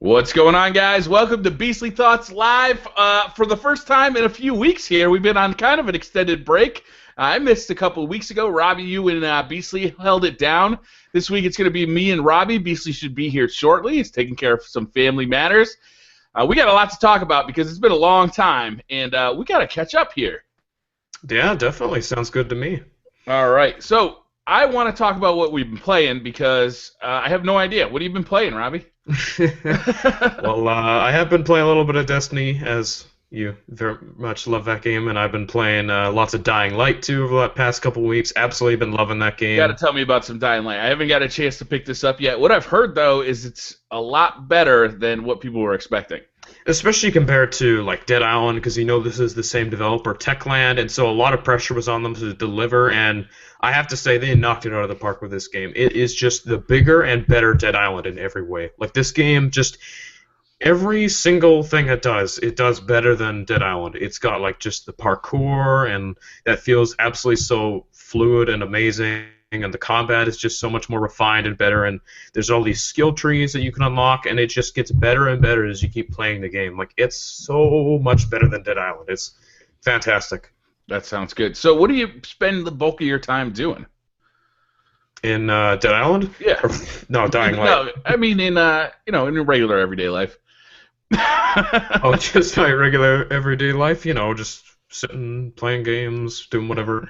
What's going on, guys? Welcome to Beastly Thoughts Live. For the first time in a few weeks here, we've been on kind of an extended break. I missed a couple of weeks ago. Robbie, you and Beastly held it down. This week it's going to be me and Robbie. Beastly should be here shortly. He's taking care of some family matters. We got a lot to talk about because it's been a long time, and we got to catch up here. Yeah, definitely. Sounds good to me. All right. So I want to talk about what we've been playing because I have no idea. What have you been playing, Robbie? Well, I have been playing a little bit of Destiny, as you very much love that game, and I've been playing lots of Dying Light, too, over the past couple weeks. Absolutely been loving that game. You got to tell me about some Dying Light. I haven't got a chance to pick this up yet. What I've heard, though, is it's a lot better than what people were expecting. Especially compared to like Dead Island, because you know this is the same developer, Techland, and so a lot of pressure was on them to deliver, and I have to say they knocked it out of the park with this game. It is just the bigger and better Dead Island in every way. Like this game, just every single thing it does better than Dead Island. It's got like just the parkour, and that feels absolutely so fluid and amazing. And the combat is just so much more refined and better, and there's all these skill trees that you can unlock, and it just gets better and better as you keep playing the game. Like, it's so much better than Dead Island. It's fantastic. That sounds good. So what do you spend the bulk of your time doing? In Dead Island? Yeah. No, Dying Light. No, I mean in in regular everyday life. Oh, just my regular everyday life, just sitting, playing games, doing whatever.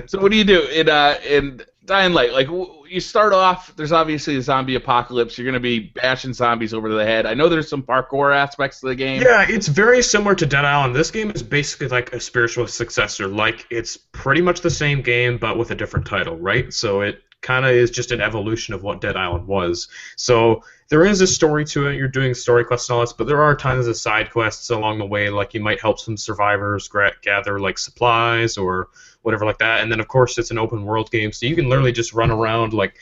So what do you do in Dying Light? Like you start off, there's obviously a zombie apocalypse. You're going to be bashing zombies over the head. I know there's some parkour aspects to the game. Yeah, it's very similar to Dead Island. This game is basically like a spiritual successor. Like it's pretty much the same game, but with a different title, right? So it kind of is just an evolution of what Dead Island was. So there is a story to it. You're doing story quests and all this, but there are tons of side quests along the way. Like you might help some survivors gather like supplies or whatever like that. And then of course it's an open world game, so you can literally just run around like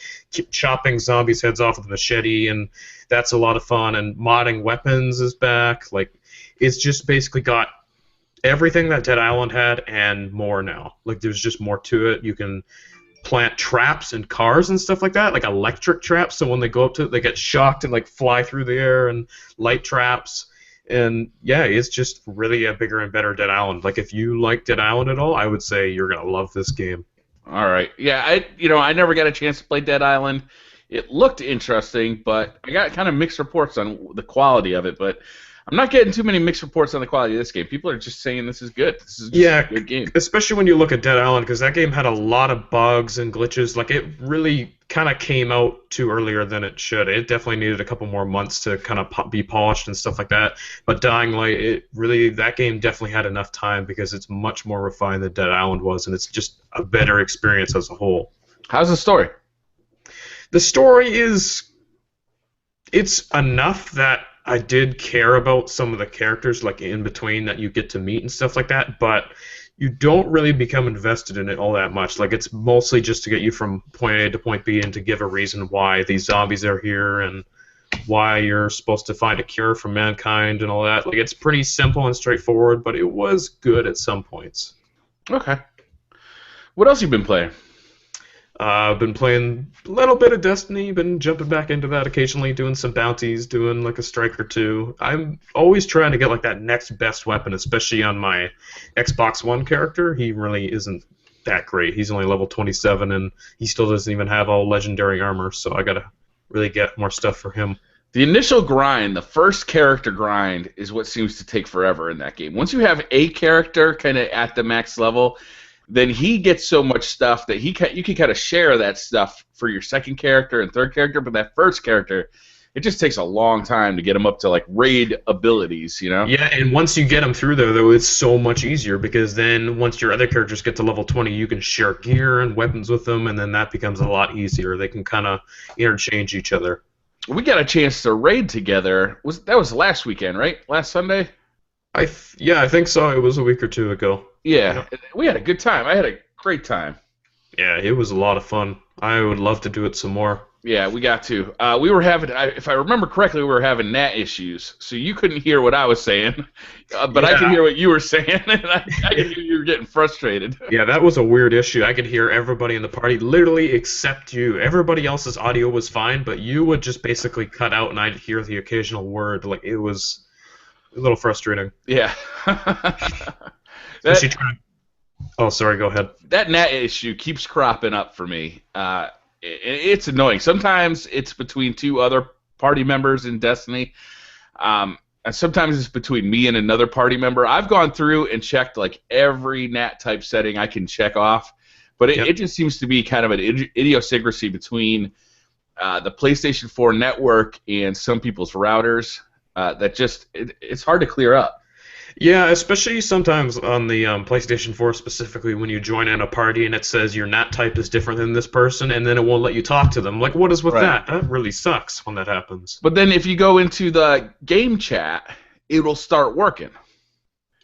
chopping zombies' heads off with a machete, and that's a lot of fun. And modding weapons is back. Like it's just basically got everything that Dead Island had and more now. Like there's just more to it. You can plant traps in cars and stuff like that, like electric traps, so when they go up to it, they get shocked and like fly through the air, and light traps. And yeah, it's just really a bigger and better Dead Island. Like if you like Dead Island at all, I would say you're gonna love this game. All right. Yeah, I never got a chance to play Dead Island. It looked interesting, but I got kind of mixed reports on the quality of it, but I'm not getting too many mixed reports on the quality of this game. People are just saying this is good. This is just a good game. Especially when you look at Dead Island, because that game had a lot of bugs and glitches. Like it really kind of came out too earlier than it should. It definitely needed a couple more months to kind of be polished and stuff like that. But Dying Light, that game definitely had enough time because it's much more refined than Dead Island was, and it's just a better experience as a whole. How's the story? The story it's enough that I did care about some of the characters, like in between that you get to meet and stuff like that, but you don't really become invested in it all that much. Like it's mostly just to get you from point A to point B and to give a reason why these zombies are here and why you're supposed to find a cure for mankind and all that. Like it's pretty simple and straightforward, but it was good at some points. Okay. What else you been playing? I've been playing a little bit of Destiny, been jumping back into that occasionally, doing some bounties, doing like a strike or two. I'm always trying to get like that next best weapon, especially on my Xbox One character. He really isn't that great. He's only level 27, and he still doesn't even have all legendary armor, so I gotta really get more stuff for him. The initial grind, the first character grind, is what seems to take forever in that game. Once you have a character kind of at the max level, then he gets so much stuff that you can kind of share that stuff for your second character and third character, but that first character, it just takes a long time to get him up to like raid abilities, Yeah, and once you get him through there, though, it's so much easier because then once your other characters get to level 20, you can share gear and weapons with them, and then that becomes a lot easier. They can kind of interchange each other. We got a chance to raid together. That was last weekend, right? Last Sunday? I think so. It was a week or two ago. Yeah, we had a good time. I had a great time. Yeah, it was a lot of fun. I would love to do it some more. Yeah, we got to. We were having, if I remember correctly, we were having NAT issues, so you couldn't hear what I was saying, but I could hear what you were saying, and I could hear you were getting frustrated. Yeah, that was a weird issue. I could hear everybody in the party, literally except you. Everybody else's audio was fine, but you would just basically cut out, and I'd hear the occasional word. Like, it was a little frustrating. Yeah. Especially trying. Oh, sorry. Go ahead. That NAT issue keeps cropping up for me. It's annoying. Sometimes it's between two other party members in Destiny, and sometimes it's between me and another party member. I've gone through and checked like every NAT type setting I can check off, but it just seems to be kind of an idiosyncrasy between the PlayStation 4 network and some people's routers that just it's hard to clear up. Yeah, especially sometimes on the PlayStation 4 specifically when you join in a party and it says your NAT type is different than this person, and then it won't let you talk to them. Like, what is with that? That really sucks when that happens. But then if you go into the game chat, it'll start working.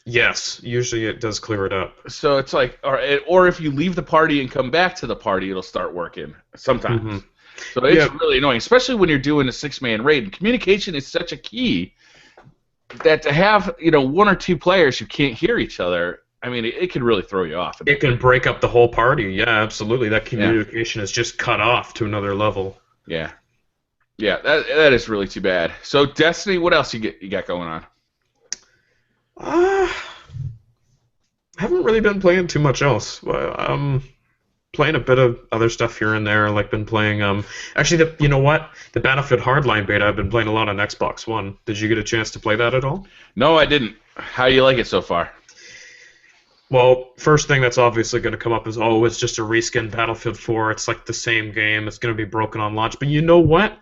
Yes, usually it does clear it up. So it's like, or if you leave the party and come back to the party, it'll start working sometimes. Mm-hmm. So it's really annoying, especially when you're doing a 6-man raid. And communication is such a key that to have, one or two players who can't hear each other, I mean, it can really throw you off. It can break up the whole party. Yeah, absolutely. That communication is just cut off to another level. Yeah. Yeah, that is really too bad. So, Destiny, what else you got going on? I haven't really been playing too much else. Playing a bit of other stuff here and there. Like, been playing actually, you know what? The Battlefield Hardline beta. I've been playing a lot on Xbox One. Did you get a chance to play that at all? No, I didn't. How do you like it so far? Well, first thing that's obviously going to come up is, it's just a reskin Battlefield 4. It's like the same game. It's going to be broken on launch. But you know what?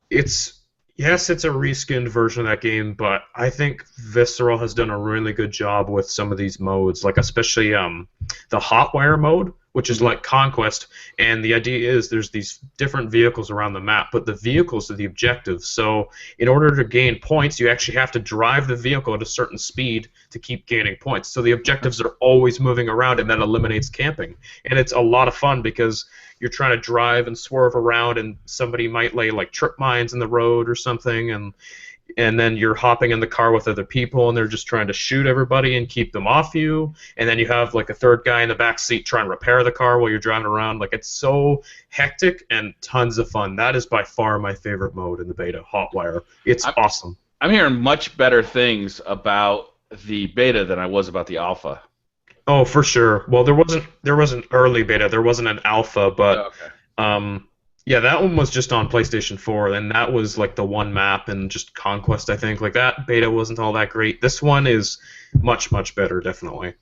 It's a reskinned version of that game, but I think Visceral has done a really good job with some of these modes, like especially the Hotwire mode, which is like Conquest, and the idea is there's these different vehicles around the map, but the vehicles are the objectives. So in order to gain points, you actually have to drive the vehicle at a certain speed to keep gaining points. So the objectives are always moving around, and that eliminates camping. And it's a lot of fun because you're trying to drive and swerve around, and somebody might lay like trip mines in the road or something, and then you're hopping in the car with other people, and they're just trying to shoot everybody and keep them off you. And then you have like a third guy in the back seat trying to repair the car while you're driving around. Like, it's so hectic and tons of fun. That is by far my favorite mode in the beta, Hotwire. It's awesome. I'm hearing much better things about the beta than I was about the alpha. Oh, for sure. Well, there wasn't early beta. There wasn't an alpha, but yeah, that one was just on PlayStation 4, and that was like the one map and just Conquest, I think. Like, that beta wasn't all that great. This one is much, much better, definitely.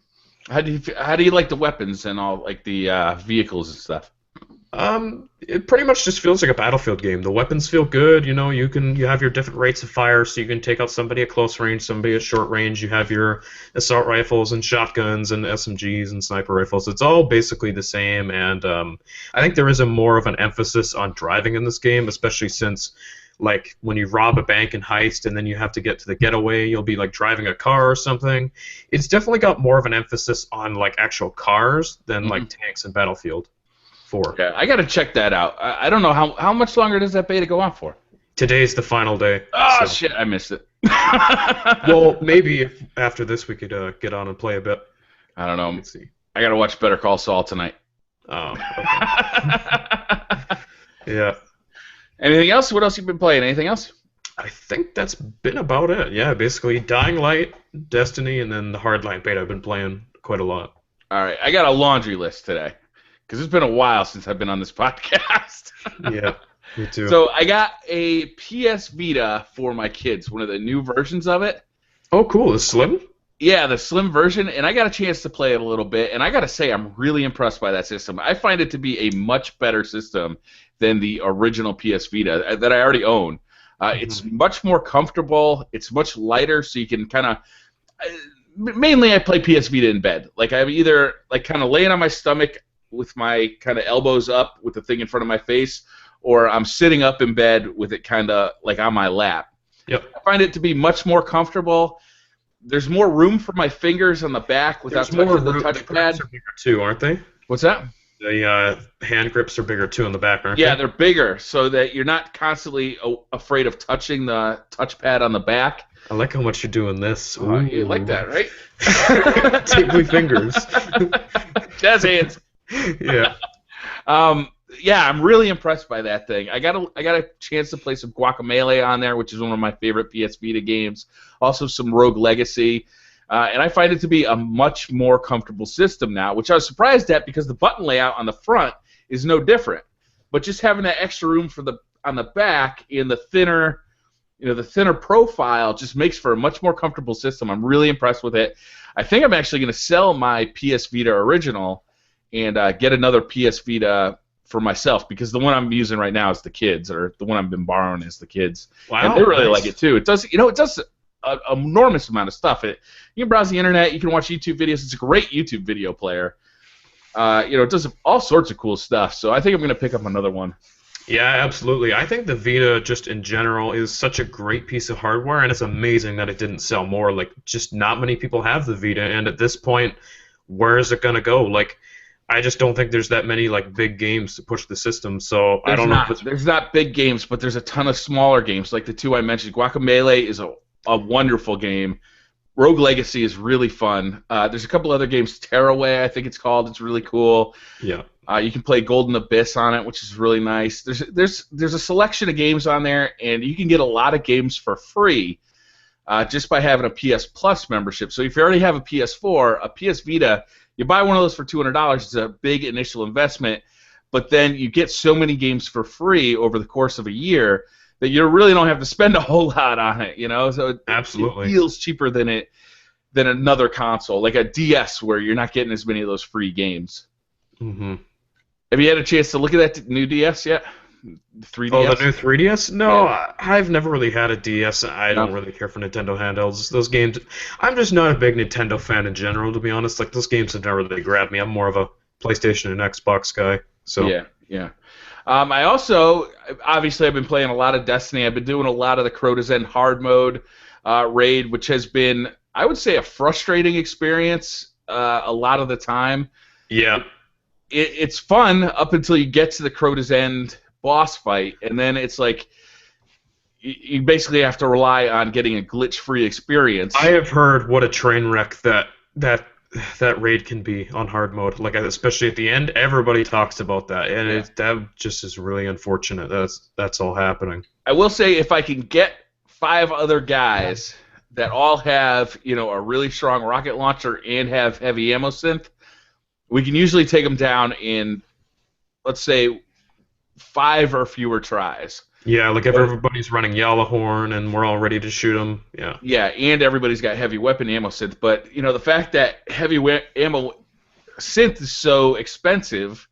How do you like the weapons and all, like the vehicles and stuff? It pretty much just feels like a Battlefield game. The weapons feel good. You have your different rates of fire, so you can take out somebody at close range, somebody at short range. You have your assault rifles and shotguns and SMGs and sniper rifles. It's all basically the same, and I think there is more of an emphasis on driving in this game, especially since, like, when you rob a bank and heist and then you have to get to the getaway, you'll be like driving a car or something. It's definitely got more of an emphasis on like actual cars than like tanks and Battlefield. Yeah, I gotta check that out. I don't know how much longer does that beta go on for? Today's the final day. Oh shit, I missed it. Well, maybe if after this we could get on and play a bit. I don't know. Let's see. I gotta watch Better Call Saul tonight. Oh. Okay. Yeah. Anything else? What else you been playing? Anything else? I think that's been about it. Yeah, basically Dying Light, Destiny, and then the Hardline beta I've been playing quite a lot. All right, I got a laundry list today. Because it's been a while since I've been on this podcast. Yeah, me too. So I got a PS Vita for my kids, one of the new versions of it. Oh, cool. The Slim? Yeah, the Slim version, and I got a chance to play it a little bit, and I got to say I'm really impressed by that system. I find it to be a much better system than the original PS Vita that I already own. It's much more comfortable. It's much lighter, so you can kind of... mainly I play PS Vita in bed. Like, I'm either like kind of laying on my stomach with my kind of elbows up with the thing in front of my face, or I'm sitting up in bed with it kind of like on my lap. Yep. I find it to be much more comfortable. There's more room for my fingers on the back without touching the touchpad. too, aren't they? What's that? The hand grips are bigger too in the back, aren't Yeah, they? they're bigger, so that you're not constantly afraid of touching the touchpad on the back. I like how much you're doing this. You like Ooh. that, right? Tickly fingers. Jazz hands. Yeah. Um, yeah, I'm really impressed by that thing. I got a chance to play some Guacamelee on there, which is one of my favorite PS Vita games. Also some Rogue Legacy, and I find it to be a much more comfortable system now, which I was surprised at because the button layout on the front is no different. But just having that extra room on the back and the thinner profile just makes for a much more comfortable system. I'm really impressed with it. I think I'm actually going to sell my PS Vita original and get another PS Vita for myself because the one I'm using right now is the kids, or the one I've been borrowing is the kids. Wow. And they really nice. like it too. It does an enormous amount of stuff. You can browse the internet, you can watch YouTube videos. It's a great YouTube video player. It does all sorts of cool stuff. So I think I'm going to pick up another one. Yeah, absolutely. I think the Vita, just in general, is such a great piece of hardware, and it's amazing that it didn't sell more. Like, just not many people have the Vita, and at this point, where is it going to go? Like, I just don't think there's that many like big games to push the system. So I don't know. There's not big games, but there's a ton of smaller games, like the two I mentioned. Guacamelee is a wonderful game. Rogue Legacy is really fun. There's a couple other games. Tearaway, I think it's called. It's really cool. Yeah. You can play Golden Abyss on it, which is really nice. There's a selection of games on there, and you can get a lot of games for free just by having a PS Plus membership. So if you already have a PS4, a PS Vita, you buy one of those for $200. It's a big initial investment, but then you get so many games for free over the course of a year that you really don't have to spend a whole lot on it. So Absolutely. it feels cheaper than another console, like a DS, where you're not getting as many of those free games. Mm-hmm. Have you had a chance to look at that new DS yet? 3DS? Oh, the new 3DS? No, Yeah. I've never really had a DS. I don't really care for Nintendo handhelds. Those games, I'm just not a big Nintendo fan in general, to be honest. Like, those games have never really grabbed me. I'm more of a PlayStation and Xbox guy. So Yeah. I also, obviously, I've been playing a lot of Destiny. I've been doing a lot of the Crota's End hard mode raid, which has been, I would say, a frustrating experience a lot of the time. Yeah. It's fun up until you get to the Crota's End boss fight, and then it's like you basically have to rely on getting a glitch-free experience. I have heard what a train wreck that raid can be on hard mode. Like, especially at the end, everybody talks about that, and that just is really unfortunate. That's all happening. I will say, if I can get 5 other guys that all have a really strong rocket launcher and have heavy ammo synth, we can usually take them down in, let's say, 5 or fewer tries. Yeah, like if everybody's running Yellowhorn and we're all ready to shoot them. Yeah. Yeah, and everybody's got heavy weapon ammo synth. But the fact that heavy ammo synth is so expensive,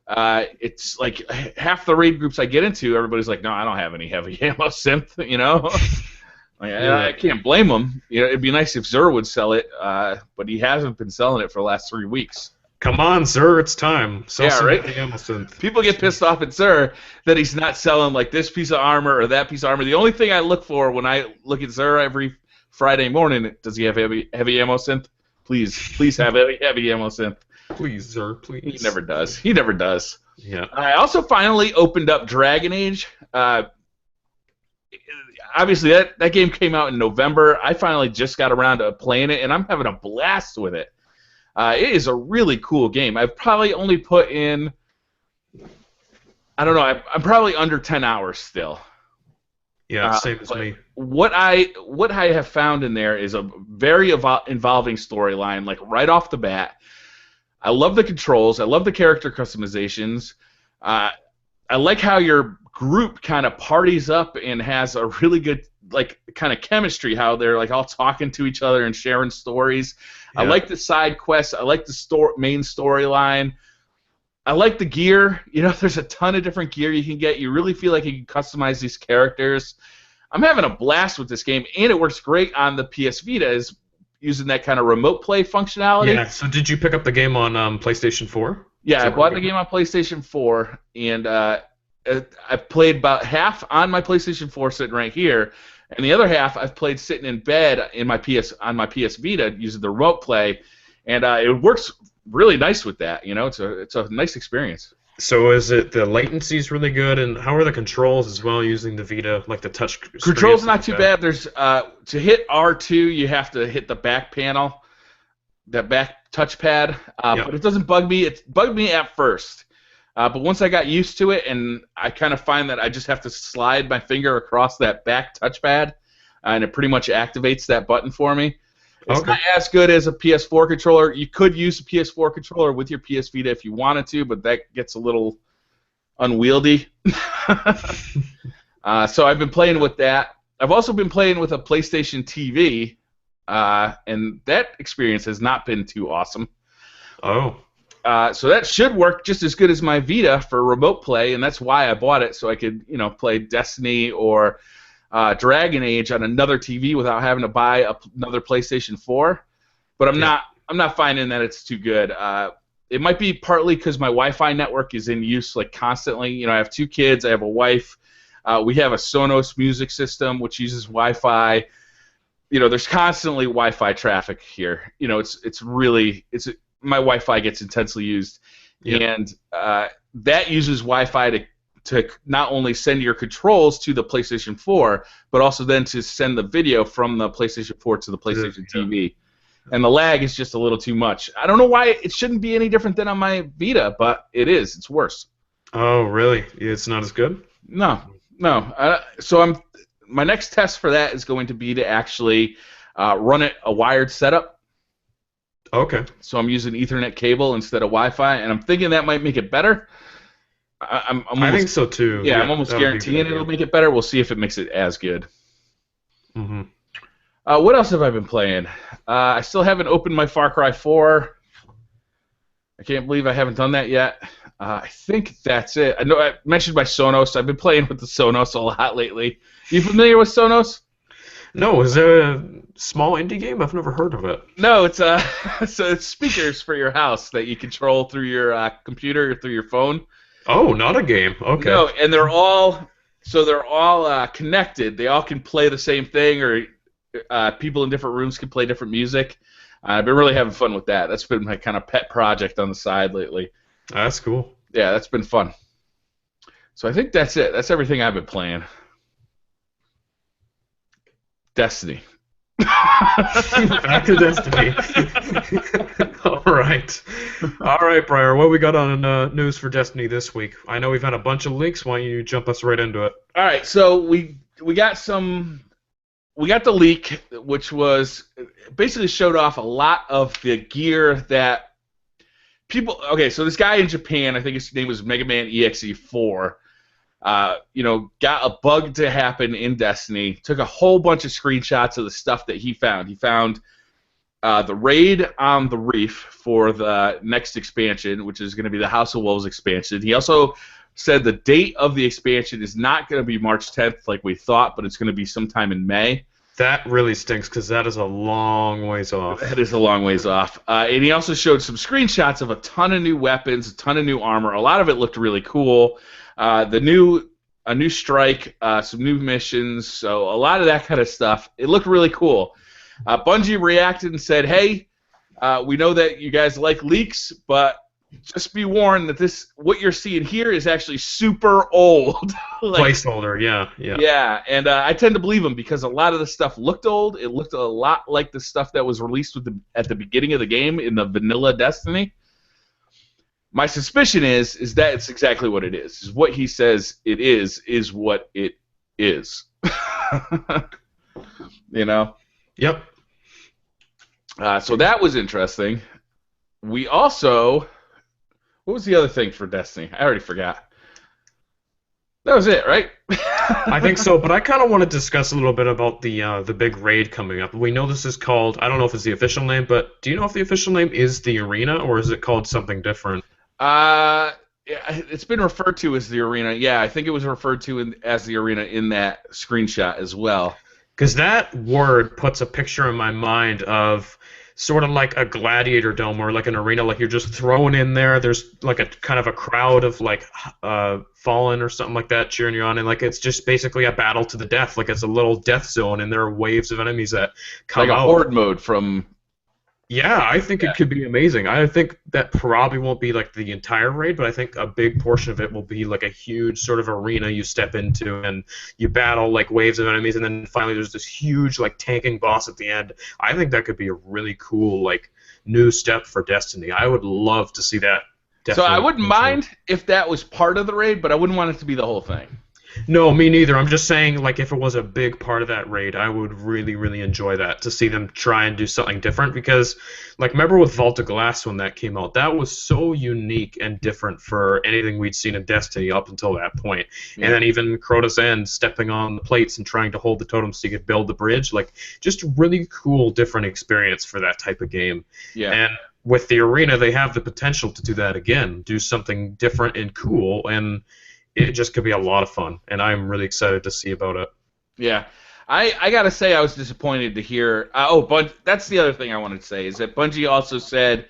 it's like half the raid groups I get into, everybody's like, no, I don't have any heavy ammo synth. I can't blame them. It'd be nice if Zur would sell it, but he hasn't been selling it for the last 3 weeks. Come on, sir, it's time. Sell some right? heavy ammo synth. People get pissed off at Zur that he's not selling like this piece of armor or that piece of armor. The only thing I look for when I look at Zur every Friday morning, does he have heavy ammo synth? Please have heavy ammo synth. Please, Zur, please. He never does. Yeah. I also finally opened up Dragon Age. Obviously, that game came out in November. I finally just got around to playing it, and I'm having a blast with it. It is a really cool game. I've probably only put in, I don't know, I'm probably under 10 hours still. Yeah, same as me. What I have found in there is a very involving storyline, like right off the bat. I love the controls. I love the character customizations. I like how your group kind of parties up and has a really good kind of chemistry, how they're like all talking to each other and sharing stories. Yeah. I like the side quests. I like the main storyline. I like the gear. There's a ton of different gear you can get. You really feel like you can customize these characters. I'm having a blast with this game, and it works great on the PS Vita, is using that kind of remote play functionality. Yeah, so did you pick up the game on PlayStation 4? Yeah, I bought the game on PlayStation 4, and I've played about half on my PlayStation 4 sitting right here, and the other half I've played sitting in bed on my PS Vita using the remote play, and it works really nice with that. It's a nice experience. So is it the latency's really good, and how are the controls as well using the Vita, like the touch screen? Controls not too bad. There's to hit R2, you have to hit the back panel, that back touchpad. But it doesn't bug me. It bugged me at first, but once I got used to it, and I kind of find that I just have to slide my finger across that back touchpad, and it pretty much activates that button for me. It's not as good as a PS4 controller. You could use a PS4 controller with your PS Vita if you wanted to, but that gets a little unwieldy. So I've been playing with that. I've also been playing with a PlayStation TV, and that experience has not been too awesome. Oh. So that should work just as good as my Vita for remote play, and that's why I bought it, so I could, play Destiny or Dragon Age on another TV without having to buy another PlayStation 4. But I'm not finding that it's too good. It might be partly because my Wi-Fi network is in use like constantly. I have 2 kids. I have a wife. We have a Sonos music system which uses Wi-Fi. There's constantly Wi-Fi traffic here. It's my Wi-Fi gets intensely used, and that uses Wi-Fi to not only send your controls to the PlayStation 4, but also then to send the video from the PlayStation 4 to the PlayStation TV. And the lag is just a little too much. I don't know why it shouldn't be any different than on my Vita, but it is. It's worse. Oh, really? It's not as good? No. So my next test for that is going to be to actually run it a wired setup. Okay. So I'm using Ethernet cable instead of Wi-Fi, and I'm thinking that might make it better. I think so too. Yeah, I'm almost guaranteeing it'll make it better. We'll see if it makes it as good. Mm-hmm. What else have I been playing? I still haven't opened my Far Cry 4. I can't believe I haven't done that yet. I think that's it. I know I mentioned my Sonos. I've been playing with the Sonos a lot lately. You familiar with Sonos? No, is it a small indie game? I've never heard of it. No, it's so it's speakers for your house that you control through your computer or through your phone. Oh, not a game. Okay. No, and they're all connected. They all can play the same thing, or people in different rooms can play different music. I've been really having fun with that. That's been my kind of pet project on the side lately. That's cool. Yeah, that's been fun. So I think that's it. That's everything I've been playing. Destiny. Back to Destiny. All right, Briar. What we got on news for Destiny this week? I know we've had a bunch of leaks. Why don't you jump us right into it? All right. So we got the leak, which was basically showed off a lot of the gear that people. Okay, so this guy in Japan, I think his name was Mega Man EXE4. Got a bug to happen in Destiny, took a whole bunch of screenshots of the stuff that he found. He found the raid on the reef for the next expansion, which is going to be the House of Wolves expansion. He also said the date of the expansion is not going to be March 10th like we thought, but it's going to be sometime in May. That really stinks because that is a long ways off. That is a long ways off. And he also showed some screenshots of a ton of new weapons, a ton of new armor. A lot of it looked really cool. A new strike, some new missions, so a lot of that kind of stuff. It looked really cool. Bungie reacted and said, "Hey, we know that you guys like leaks, but just be warned that what you're seeing here is actually super old." Placeholder, yeah. Yeah, and I tend to believe them because a lot of the stuff looked old. It looked a lot like the stuff that was released at the beginning of the game in the vanilla Destiny. My suspicion is that it's exactly what it is. Is what he says it is what it is. Yep. So that was interesting. We also, what was the other thing for Destiny? I already forgot. That was it, right? I think so, but I kind of want to discuss a little bit about the big raid coming up. We know this is called, I don't know if it's the official name, but do you know if the official name is the Arena or is it called something different? It's been referred to as the Arena. Yeah, I think it was referred to as the Arena in that screenshot as well. Because that word puts a picture in my mind of sort of like a gladiator dome or like an arena, like you're just thrown in there. There's like a kind of a crowd of like fallen or something like that cheering you on, and like it's just basically a battle to the death. Like it's a little death zone, and there are waves of enemies that come like out. Like a horde mode from Yeah, I think Yeah. it could be amazing. I think that probably won't be like the entire raid, but I think a big portion of it will be like a huge sort of arena you step into and you battle like waves of enemies, and then finally there's this huge like tanking boss at the end. I think that could be a really cool like new step for Destiny. I would love to see that. So I Definitely. wouldn't mind if that was part of the raid, but I wouldn't want it to be the whole thing. No, me neither. I'm just saying, like, if it was a big part of that raid, I would really, really enjoy that to see them try and do something different. Because, like, remember with Vault of Glass when that came out, that was so unique and different for anything we'd seen in Destiny up until that point. Yeah. And then even Crota's End stepping on the plates and trying to hold the totem so you could build the bridge, like, just a really cool, different experience for that type of game. Yeah. And with the arena, they have the potential to do that again, do something different and cool, and it just could be a lot of fun, and I'm really excited to see about it. Yeah. I gotta say I was disappointed to hear. That's the other thing I wanted to say is that Bungie also said,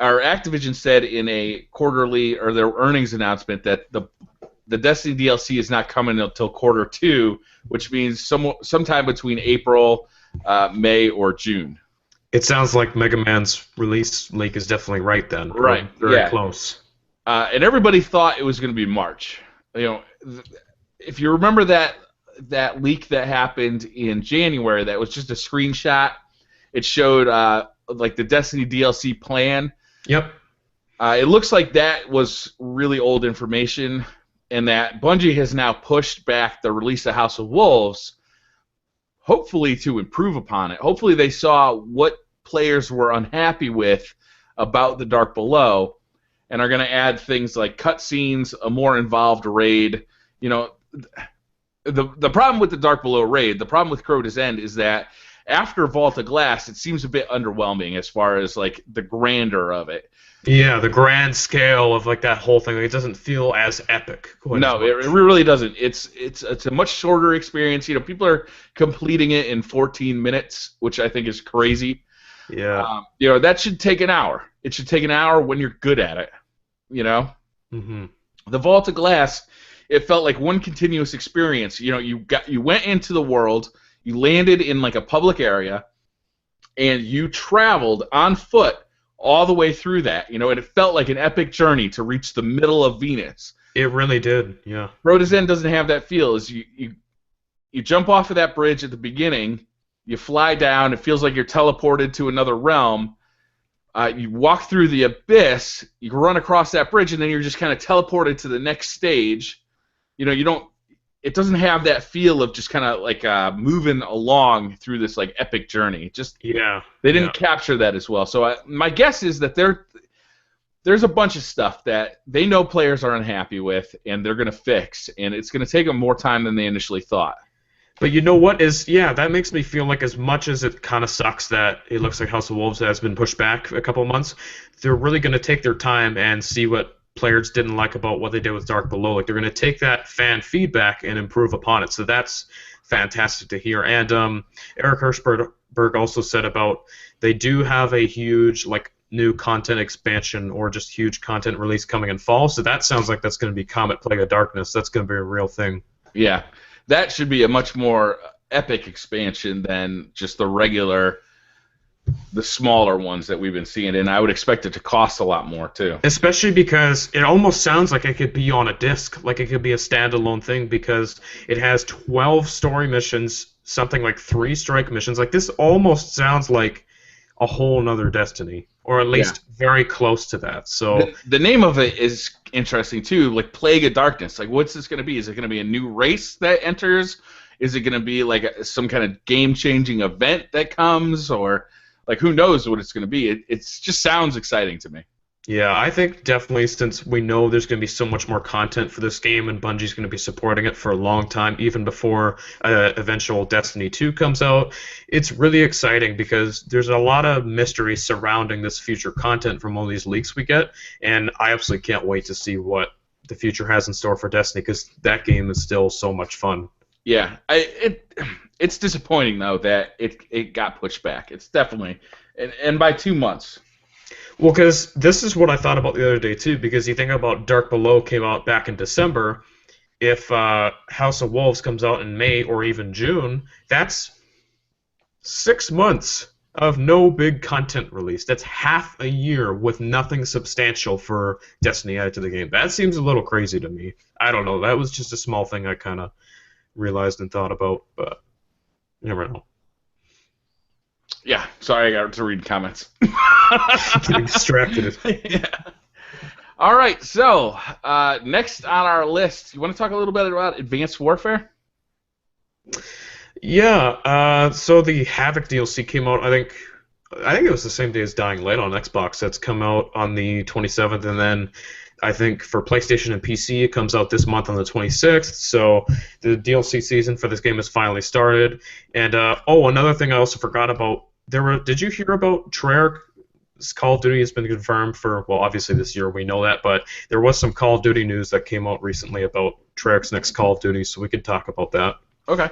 or Activision said in a quarterly or their earnings announcement that the Destiny DLC is not coming until Q2, which means sometime between April, May, or June. It sounds like Mega Man's release leak is definitely right then. Right. We're very close. And everybody thought it was going to be March. You know, if you remember that leak that happened in January, that was just a screenshot. It showed like the Destiny DLC plan. Yep. It looks like that was really old information, and that Bungie has now pushed back the release of House of Wolves, hopefully to improve upon it. Hopefully they saw what players were unhappy with about the Dark Below, and are going to add things like cutscenes, a more involved raid. You know, the problem with the Dark Below raid, the problem with Crota's End is that after Vault of Glass, it seems a bit underwhelming as far as like the grandeur of it. Yeah, the grand scale of like that whole thing, like, it doesn't feel as epic. No, it really doesn't. It's a much shorter experience. You know, people are completing it in 14 minutes, which I think is crazy. Yeah. You know, that should take an hour. It should take an hour when you're good at it. You know, The Vault of Glass, it felt like one continuous experience. You know, you went into the world, you landed in like a public area, and you traveled on foot all the way through that. You know, and it felt like an epic journey to reach the middle of Venus. It really did. Yeah. Crota's End doesn't have that feel. Is you jump off of that bridge at the beginning, you fly down, it feels like you're teleported to another realm. You walk through the abyss, you run across that bridge, and then you're just kind of teleported to the next stage. You know, it doesn't have that feel of just kind of like moving along through this like epic journey. They didn't capture that as well. So my guess is that there's a bunch of stuff that they know players are unhappy with, and they're going to fix, and it's going to take them more time than they initially thought. But you know what that makes me feel like, as much as it kind of sucks that it looks like House of Wolves has been pushed back a couple of months, they're really going to take their time and see what players didn't like about what they did with Dark Below. Like, they're going to take that fan feedback and improve upon it. So that's fantastic to hear. And Eric Hirschberg also said about they do have a huge like new content expansion or just huge content release coming in fall. So that sounds like that's going to be Comet Plague of Darkness. That's going to be a real thing. Yeah. That should be a much more epic expansion than just the smaller ones that we've been seeing, and I would expect it to cost a lot more too. Especially because it almost sounds like it could be on a disc, like it could be a standalone thing, because it has 12 story missions, something like 3 strike missions. Like, this almost sounds like a whole nother Destiny, or at least very close to that. So the name of it is interesting too, like Plague of Darkness. Like, what's this going to be? Is it going to be a new race that enters? Is it going to be like some kind of game-changing event that comes, or like who knows what it's going to be? It just sounds exciting to me. Yeah, I think definitely, since we know there's going to be so much more content for this game, and Bungie's going to be supporting it for a long time, even before eventual Destiny 2 comes out, it's really exciting because there's a lot of mystery surrounding this future content from all these leaks we get, and I absolutely can't wait to see what the future has in store for Destiny, because that game is still so much fun. Yeah, it's disappointing though that it got pushed back. It's definitely, and by 2 months. Well, because this is what I thought about the other day, too, because you think about Dark Below came out back in December. If House of Wolves comes out in May or even June, that's 6 months of no big content release. That's half a year with nothing substantial for Destiny added to the game. That seems a little crazy to me. I don't know. That was just a small thing I kind of realized and thought about, but you never know. Yeah, sorry, I got to read comments. Getting distracted. Yeah. All right, so next on our list, you want to talk a little bit about Advanced Warfare? Yeah, so the Havoc DLC came out, I think it was the same day as Dying Light on Xbox. That's come out on the 27th, and then I think for PlayStation and PC it comes out this month on the 26th, so the DLC season for this game has finally started. And, another thing I also forgot about, did you hear about Treyarch's Call of Duty has been confirmed for, well, obviously this year, we know that, but there was some Call of Duty news that came out recently about Treyarch's next Call of Duty, so we could talk about that. Okay.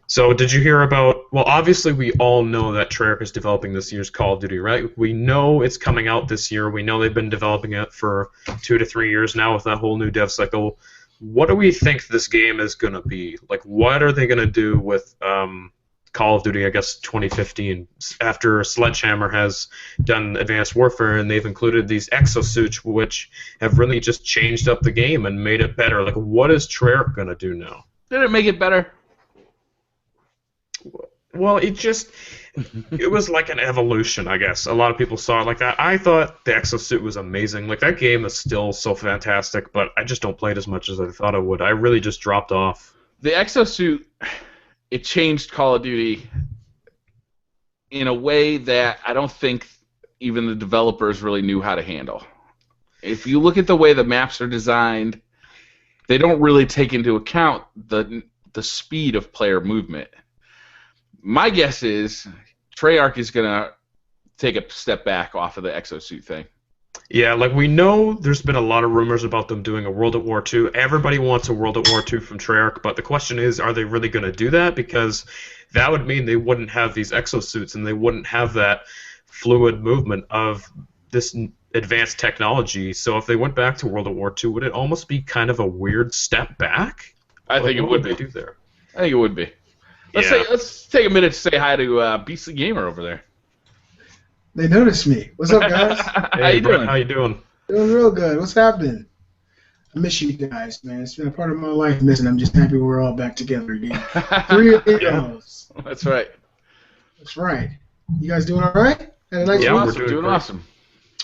So did you hear about, well, obviously we all know that Treyarch is developing this year's Call of Duty, right? We know it's coming out this year. We know they've been developing it for 2 to 3 years now with that whole new dev cycle. What do we think this game is going to be? Like, what are they going to do with Call of Duty, I guess, 2015, after Sledgehammer has done Advanced Warfare and they've included these exosuits, which have really just changed up the game and made it better? Like, what is Treyarch going to do now? Did it make it better? Well, it was like an evolution, I guess. A lot of people saw it like that. I thought the exosuit was amazing. Like, that game is still so fantastic, but I just don't play it as much as I thought I would. I really just dropped off. The exosuit, it changed Call of Duty in a way that I don't think even the developers really knew how to handle. If you look at the way the maps are designed, they don't really take into account the speed of player movement. My guess is Treyarch is going to take a step back off of the exosuit thing. Yeah, like, we know there's been a lot of rumors about them doing a World at War II. Everybody wants a World at War II from Treyarch, but the question is, are they really going to do that? Because that would mean they wouldn't have these exosuits and they wouldn't have that fluid movement of this advanced technology. So if they went back to World at War II, would it almost be kind of a weird step back? I think it would be. What would they do there? I think it would be. Let's take a minute to say hi to Beastly Gamer over there. They noticed me. What's up, guys? How you doing? How you doing? Doing real good. What's happening? I miss you guys, man. It's been a part of my life missing. I'm just happy we're all back together again. 3 years. That's right. That's right. You guys doing all right? Had a nice week? We're doing awesome.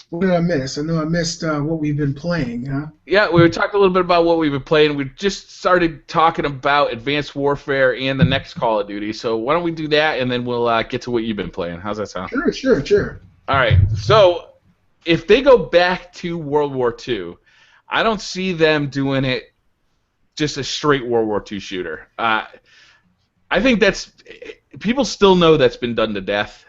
What did I miss? I know I missed what we've been playing, huh? Yeah, we talked a little bit about what we've been playing. We just started talking about Advanced Warfare and the next Call of Duty. So why don't we do that, and then we'll get to what you've been playing. How's that sound? Sure. All right. So if they go back to World War II, I don't see them doing it just a straight World War II shooter. I think people still know that's been done to death.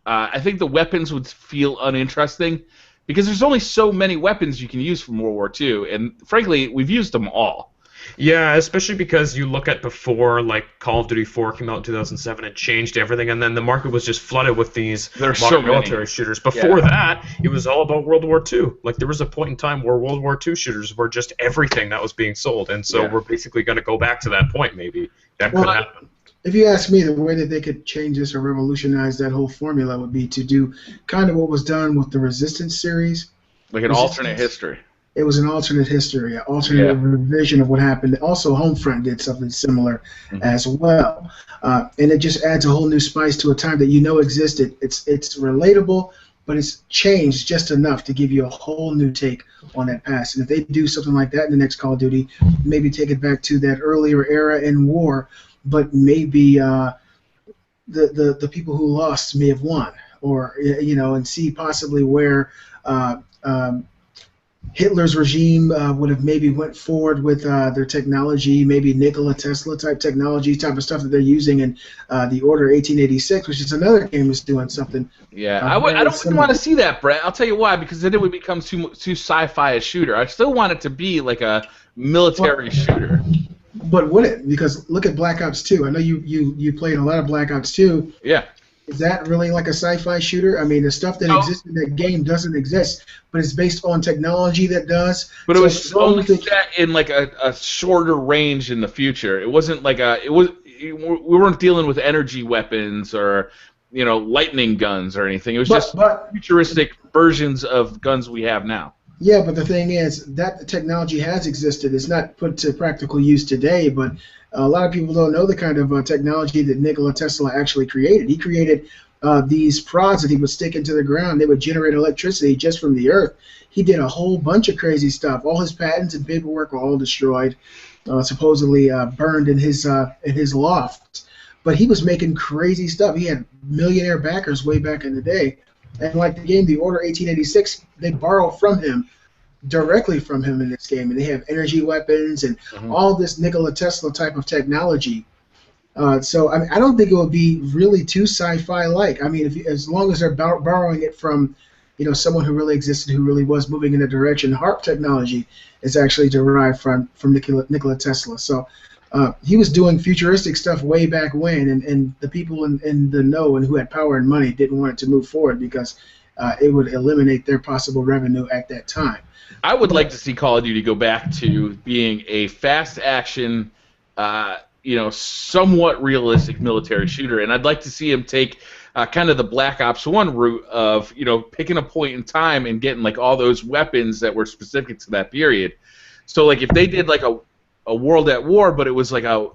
I think the weapons would feel uninteresting because there's only so many weapons you can use from World War II, and frankly, we've used them all. Yeah, especially because you look at before, like, Call of Duty 4 came out in 2007 and changed everything, and then the market was just flooded with these modern military shooters. Before that, it was all about World War II. Like, there was a point in time where World War II shooters were just everything that was being sold, and so we're basically going to go back to that point, maybe. That could happen. If you ask me, the way that they could change this or revolutionize that whole formula would be to do kind of what was done with the Resistance series. Like an alternate history. It was an alternate history, an alternate revision of what happened. Also, Homefront did something similar as well. And it just adds a whole new spice to a time that you know existed. It's relatable, but it's changed just enough to give you a whole new take on that past. And if they do something like that in the next Call of Duty, maybe take it back to that earlier era in war, but maybe the people who lost may have won, or and see possibly where Hitler's regime would have maybe went forward with their technology, maybe Nikola Tesla type technology, type of stuff that they're using in the Order 1886, which is another game that's doing something. Yeah, I don't want to see that, Brett. I'll tell you why, because then it would become too sci-fi a shooter. I still want it to be like a military shooter. But would it? Because look at Black Ops 2. I know you played a lot of Black Ops 2. Yeah. Is that really like a sci-fi shooter? I mean, the stuff that exists in that game doesn't exist, but it's based on technology that does. But it was only set in like a shorter range in the future. It wasn't like we weren't dealing with energy weapons or lightning guns or anything. It was But just but futuristic versions of guns we have now. yeah, but the thing is that technology has existed. It's not put to practical use today, but a lot of people don't know the kind of technology that Nikola Tesla actually created. He created these prods that he would stick into the ground. They would generate electricity just from the earth. He did a whole bunch of crazy stuff. All his patents and paperwork were all destroyed, supposedly burned in his loft. But he was making crazy stuff. He had millionaire backers way back in the day. And like the game, The Order 1886, they borrowed from him, directly from him in this game. And they have energy weapons and all this Nikola Tesla type of technology. So I don't think it would be really too sci-fi like. I mean, as long as they're borrowing it from, someone who really existed, who really was moving in a direction. HARP technology is actually derived from Nikola Tesla. So he was doing futuristic stuff way back when, and the people in the know and who had power and money didn't want it to move forward because it would eliminate their possible revenue at that time. I would like to see Call of Duty go back to being a fast action, somewhat realistic military shooter, and I'd like to see him take kind of the Black Ops 1 route of, picking a point in time and getting like all those weapons that were specific to that period. So like if they did like a World at War, but it was like a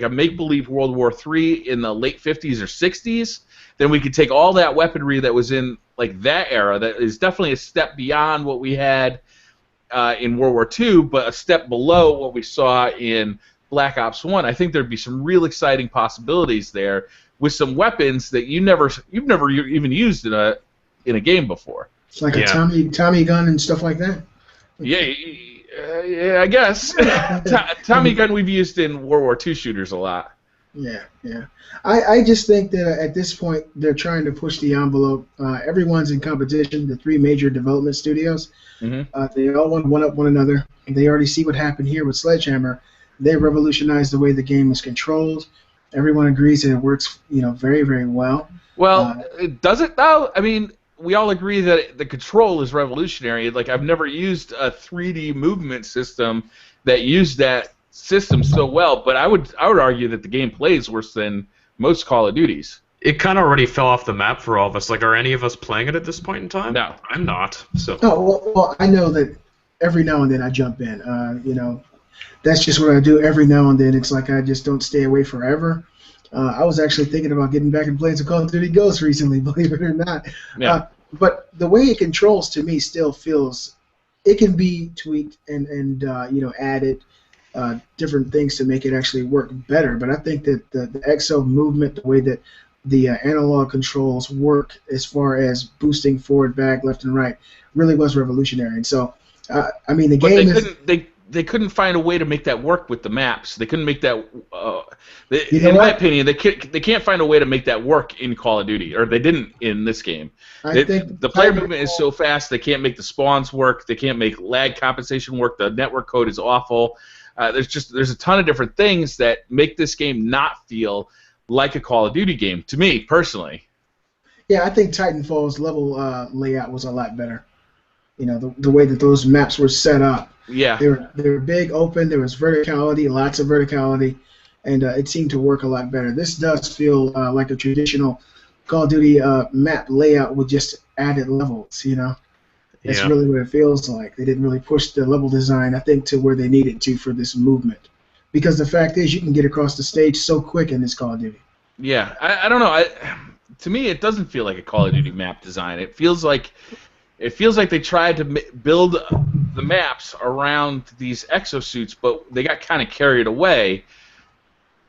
make-believe World War III in the late 50s or 60s, then we could take all that weaponry that was in like that era that is definitely a step beyond what we had in World War II, but a step below what we saw in Black Ops 1. I think there'd be some real exciting possibilities there with some weapons that you've never even used in a game before. It's like a Tommy gun and stuff like that. Yeah, I guess. Tommy gun we've used in World War II shooters a lot. Yeah. I just think that at this point they're trying to push the envelope. Everyone's in competition. The three major development studios, they all want to one up one another. And they already see what happened here with Sledgehammer. They revolutionized the way the game is controlled. Everyone agrees that it works, very, very well. Well, does it though? I mean, we all agree that the control is revolutionary. Like, I've never used a 3D movement system that used that system so well, but I would argue that the gameplay is worse than most Call of Duties. It kind of already fell off the map for all of us. Like, are any of us playing it at this point in time? No. I'm not. So. Oh, well, I know that every now and then I jump in. That's just what I do every now and then. It's like I just don't stay away forever. I was actually thinking about getting back and playing some Call of Duty Ghosts recently, believe it or not. Yeah. But the way it controls to me still feels it can be tweaked and added different things to make it actually work better. But I think that the EXO movement, the way that the analog controls work as far as boosting forward, back, left, and right, really was revolutionary. And so, the game They couldn't find a way to make that work with the maps. They couldn't make that. In my opinion, they can't find a way to make that work in Call of Duty, or they didn't in this game. The player movement is so fast they can't make the spawns work. They can't make lag compensation work. The network code is awful. There's a ton of different things that make this game not feel like a Call of Duty game to me personally. Yeah, I think Titanfall's level layout was a lot better. The way that those maps were set up. Yeah. They were big, open. There was verticality, lots of verticality, and it seemed to work a lot better. This does feel like a traditional Call of Duty map layout with just added levels. That's really what it feels like. They didn't really push the level design, I think, to where they needed to for this movement. Because the fact is, you can get across the stage so quick in this Call of Duty. Yeah, I don't know. To me, it doesn't feel like a Call of Duty map design. It feels like they tried to build the maps around these exosuits, but they got kind of carried away.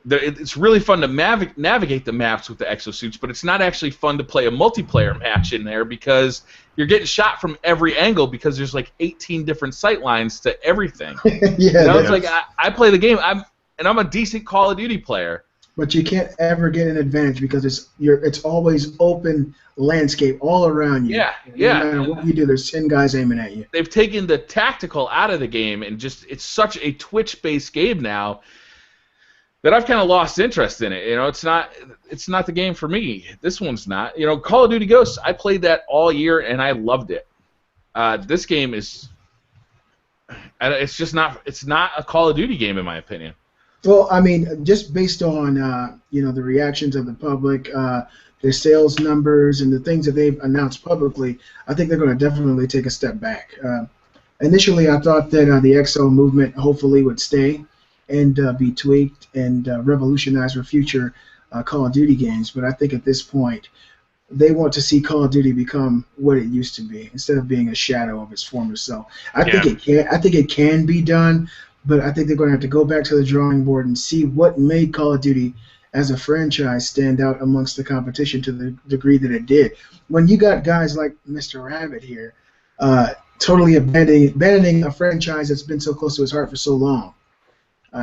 It's really fun to navigate the maps with the exosuits, but it's not actually fun to play a multiplayer match in there because you're getting shot from every angle because there's like 18 different sight lines to everything. It's like I play the game, I'm a decent Call of Duty player. But you can't ever get an advantage because it's always open landscape all around you. Yeah. No matter what you do, there's 10 guys aiming at you. They've taken the tactical out of the game, and it's such a Twitch-based game now that I've kind of lost interest in it. It's not the game for me. This one's not. Call of Duty Ghosts, I played that all year and I loved it. This game it's not a Call of Duty game in my opinion. Well, I mean, just based on the reactions of the public, their sales numbers, and the things that they've announced publicly, I think they're going to definitely take a step back. Initially, I thought that the XO movement hopefully would stay and be tweaked and revolutionize for future Call of Duty games, but I think at this point they want to see Call of Duty become what it used to be instead of being a shadow of its former self. I think it can. I think it can be done, but I think they're going to have to go back to the drawing board and see what made Call of Duty as a franchise stand out amongst the competition to the degree that it did. When you got guys like Mr. Rabbit here, totally abandoning a franchise that's been so close to his heart for so long,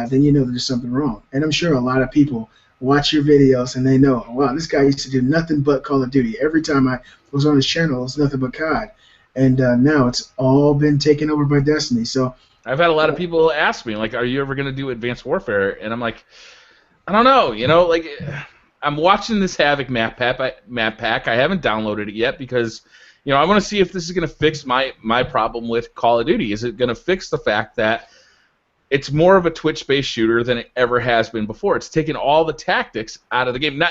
then you know there's something wrong. And I'm sure a lot of people watch your videos and they know, wow, this guy used to do nothing but Call of Duty. Every time I was on his channel, it was nothing but COD. And now it's all been taken over by Destiny. So I've had a lot of people ask me, like, are you ever going to do Advanced Warfare? And I'm like, I don't know. Like, I'm watching this Havoc map pack. I haven't downloaded it yet because, I want to see if this is going to fix my problem with Call of Duty. Is it going to fix the fact that it's more of a Twitch-based shooter than it ever has been before? It's taken all the tactics out of the game.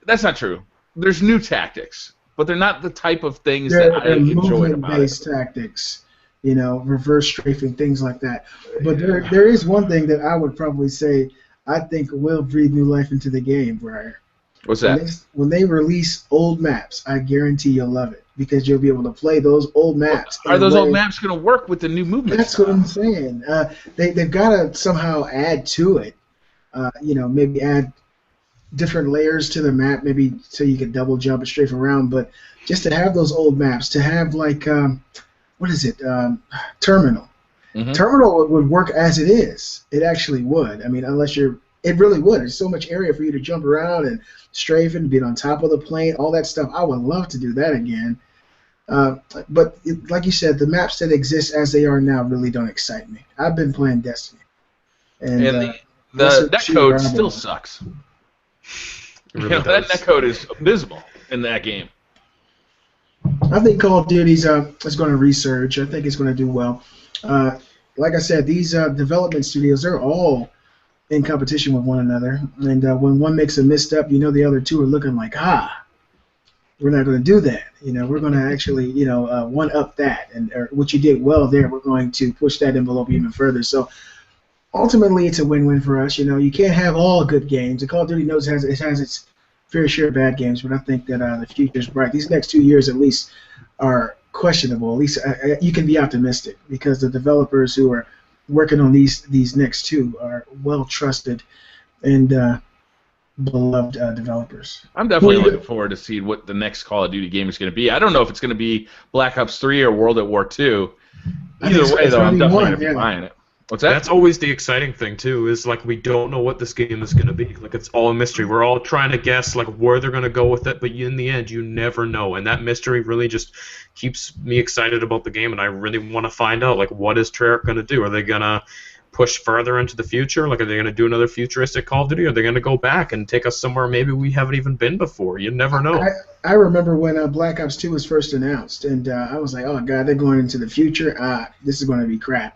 That's not true. There's new tactics, but they're not the type of things that I enjoy about it. Movement-based tactics, reverse strafing, things like that. But there is one thing that I would probably say I think will breathe new life into the game, Briar. What's that? When they release old maps, I guarantee you'll love it because you'll be able to play those old maps. Are those old maps going to work with the new movement? That's what I'm saying. They've got to somehow add to it. Maybe add different layers to the map, maybe so you can double jump and strafe around. But just to have those old maps, to have like what is it? Terminal. Mm-hmm. Terminal would work as it is. It actually would. I mean, it really would. There's so much area for you to jump around and strafe and be on top of the plane, all that stuff. I would love to do that again. But like you said, the maps that exist as they are now really don't excite me. I've been playing Destiny. And the netcode still sucks. Really that netcode is abysmal in that game. I think Call of Duty is going to resurge. I think it's going to do well. Like I said, these development studios, they're all in competition with one another. And when one makes a misstep, the other two are looking like, we're not going to do that. We're going to actually, one-up that. And what you did well there, we're going to push that envelope even further. So ultimately, it's a win-win for us. You can't have all good games. The Call of Duty knows it has its fair share of bad games, but I think that the future is bright. These next 2 years, at least, are questionable. At least you can be optimistic because the developers who are working on these next two are well-trusted and beloved developers. I'm definitely looking forward to seeing what the next Call of Duty game is going to be. I don't know if it's going to be Black Ops 3 or World at War 2. Either way, though, I'm definitely going to be buying it. What's that? That's always the exciting thing too. Is like we don't know what this game is going to be. Like it's all a mystery. We're all trying to guess like where they're going to go with it, but in the end, you never know. And that mystery really just keeps me excited about the game, and I really want to find out like what is Treyarch going to do? Are they going to push further into the future? Like are they going to do another futuristic Call of Duty? Are they going to go back and take us somewhere maybe we haven't even been before? You never know. I remember when Black Ops 2 was first announced, and I was like, oh god, they're going into the future. This is going to be crap.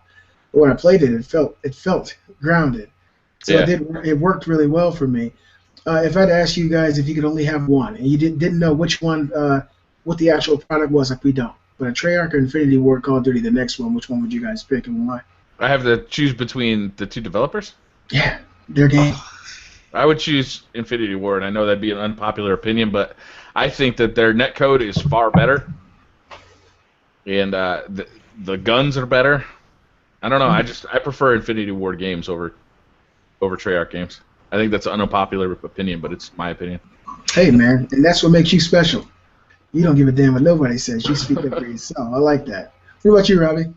But when I played it, it felt grounded. So it worked really well for me. If I'd asked you guys if you could only have one, and you didn't know which one, what the actual product was, like we don't. But a Treyarch or Infinity Ward Call of Duty, the next one, which one would you guys pick and why? I have to choose between the two developers? Yeah, their game. I would choose Infinity Ward. I know that'd be an unpopular opinion, but I think that their netcode is far better, and the guns are better. I don't know. I prefer Infinity Ward games over Treyarch games. I think that's an unpopular opinion, but it's my opinion. Hey, man, and that's what makes you special. You don't give a damn what nobody says. You speak up for yourself. I like that. What about you, Robbie?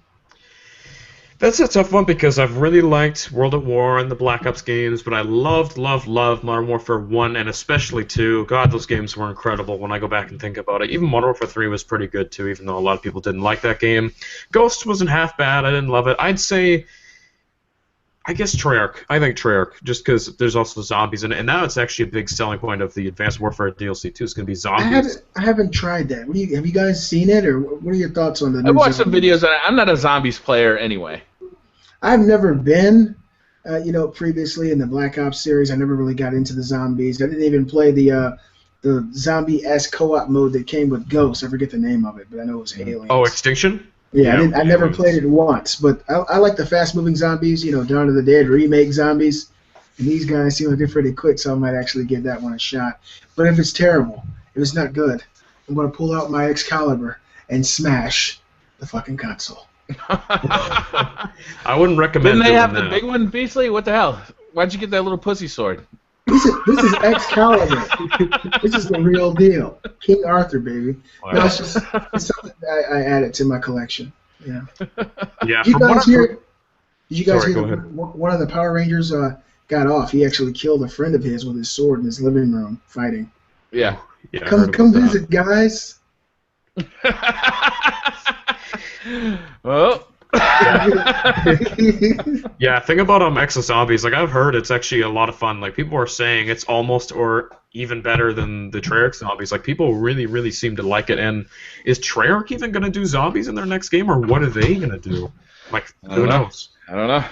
That's a tough one because I've really liked World at War and the Black Ops games, but I loved Modern Warfare 1 and especially 2. God, those games were incredible when I go back and think about it. Even Modern Warfare 3 was pretty good too, even though a lot of people didn't like that game. Ghost wasn't half bad. I didn't love it. I'd say, I guess Treyarch. I think Treyarch, just because there's also zombies in it, and now it's actually a big selling point of the Advanced Warfare DLC too. It's going to be zombies. I haven't tried that. Have you guys seen it, or what are your thoughts on the? I've watched some videos. I'm not a zombies player anyway. I've never been, Previously in the Black Ops series, I never really got into the zombies. I didn't even play the zombie-esque co-op mode that came with Ghosts. I forget the name of it, but I know it was Aliens. Oh, Extinction? Yeah, I never played it once, but I like the fast-moving zombies, Dawn of the Dead remake zombies. And these guys seem like they're pretty quick, so I might actually give that one a shot. But if it's terrible, if it's not good, I'm going to pull out my Excalibur and smash the fucking console. I wouldn't recommend Didn't they have that. the big one, Beasley? What the hell? Why'd you get that little pussy sword? This is Excalibur. This is the real deal. King Arthur, baby. Wow. No, it's something I added to my collection. Yeah. Yeah. Did you guys Sorry, hear go ahead. one of the Power Rangers got off? He actually killed a friend of his with his sword in his living room fighting. Yeah. Yeah, Come visit, guys. Well. Yeah, think about Exo Zombies. Like, I've heard it's actually a lot of fun. Like, people are saying it's almost or even better than the Treyarch Zombies. Like, people really, really seem to like it. And is Treyarch even going to do zombies in their next game, or what are they going to do? Like, who knows? I don't know.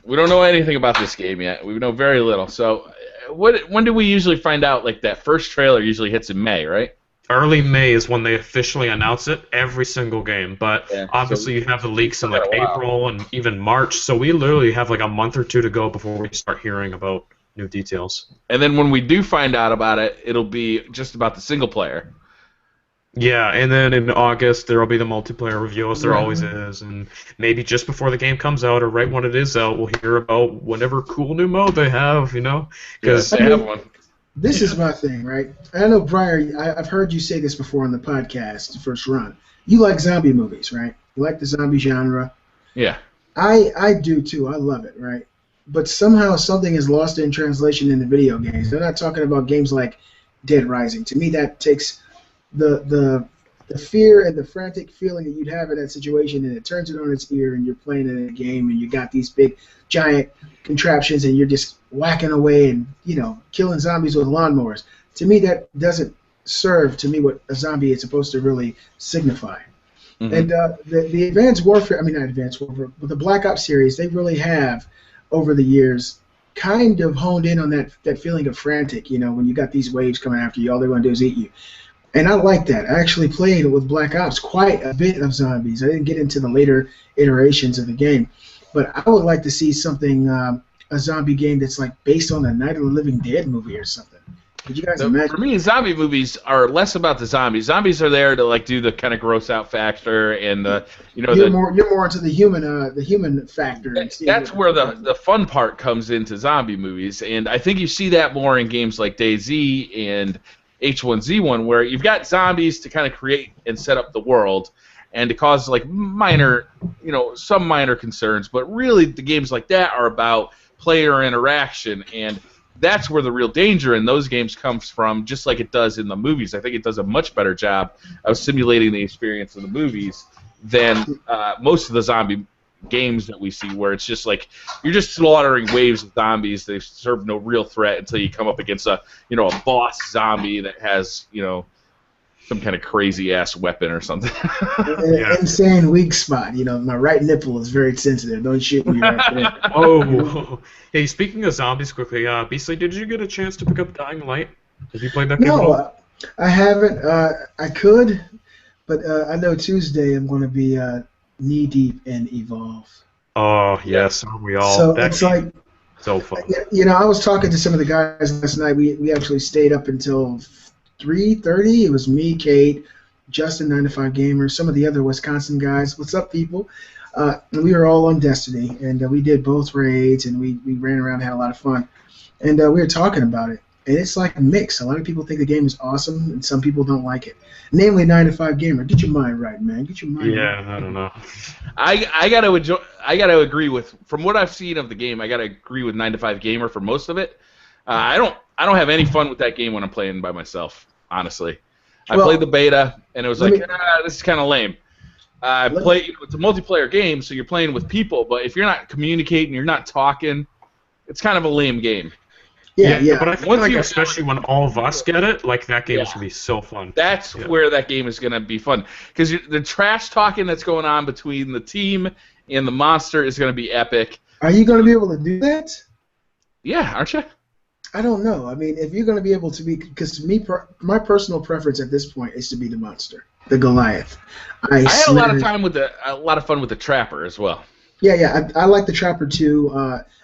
We don't know anything about this game yet. We know very little. So, when do we usually find out? Like, that first trailer usually hits in May, right? Early May is when they officially announce it, every single game. But Yeah, obviously you have the leaks in like a while. April and even March, so we literally have like a month or two to go before we start hearing about new details. And then when we do find out about it, it'll be just about the single player. Yeah, and then in August there will be the multiplayer review, as there always is, and maybe just before the game comes out or right when it is out, we'll hear about whatever cool new mode they have, because they have one. This is my thing, right? I know, Briar, I've heard you say this before on the podcast, the first run. You like zombie movies, right? You like the zombie genre. Yeah. I do too. I love it, right? But somehow something is lost in translation in the video games. They're not talking about games like Dead Rising. To me, that takes the fear and the frantic feeling that you'd have in that situation, and it turns it on its ear, and you're playing in a game, and you got these big, giant contraptions, and you're just whacking away and killing zombies with lawnmowers. To me, that doesn't serve to me what a zombie is supposed to really signify. Mm-hmm. And the Advanced Warfare, not Advanced Warfare, but the Black Ops series, they really have over the years kind of honed in on that feeling of frantic. When you got these waves coming after you, all they're going to do is eat you. And I like that. I actually played with Black Ops quite a bit of zombies. I didn't get into the later iterations of the game, but I would like to see something, a zombie game that's like based on a Night of the Living Dead movie or something. Could you guys imagine? For me, zombie movies are less about the zombies. Zombies are there to like do the kind of gross out factor and you're more into the human factor. That's where the fun part comes into zombie movies, and I think you see that more in games like DayZ and H1Z1, where you've got zombies to kind of create and set up the world and to cause like some minor concerns, but really the games like that are about player interaction, and that's where the real danger in those games comes from, just like it does in the movies. I think it does a much better job of simulating the experience of the movies than most of the zombie games that we see, where it's just like you're just slaughtering waves of zombies. They serve no real threat until you come up against a boss zombie that has some kind of crazy ass weapon or something. Insane weak spot. My right nipple is very sensitive. Don't shoot me right there. Oh, hey, speaking of zombies, quickly, Beastly, did you get a chance to pick up Dying Light? Have you played that game? No, I haven't. I could, but I know Tuesday I'm going to be knee deep in Evolve. Oh yes, we all. So it's like so fun. I was talking to some of the guys last night. We actually stayed up until 3:30. It was me, Kate, Justin, 9to5 Gamer, some of the other Wisconsin guys. What's up, people? We were all on Destiny, and we did both raids, and we ran around and had a lot of fun. And we were talking about it, and it's like a mix. A lot of people think the game is awesome, and some people don't like it. Namely, 9to5 Gamer. Get your mind right, man. Get your mind right. Yeah, I don't know. I gotta agree with, from what I've seen of the game, I gotta agree with 9to5 Gamer for most of it. I don't have any fun with that game when I'm playing by myself, honestly. I played the beta, and it was this is kind of lame. It's a multiplayer game, so you're playing with people, but if you're not communicating, you're not talking, it's kind of a lame game. Yeah. But I feel like especially when all of us get it, like that game is going to be so fun. That's where that game is going to be fun. Because the trash talking that's going on between the team and the monster is going to be epic. Are you going to be able to do that? Yeah, aren't you? I don't know. I mean, if you're going to be able to be, because to me, my personal preference at this point is to be the monster, the Goliath. I had a lot of time with a lot of fun with the Trapper as well. Yeah. I like the Trapper too.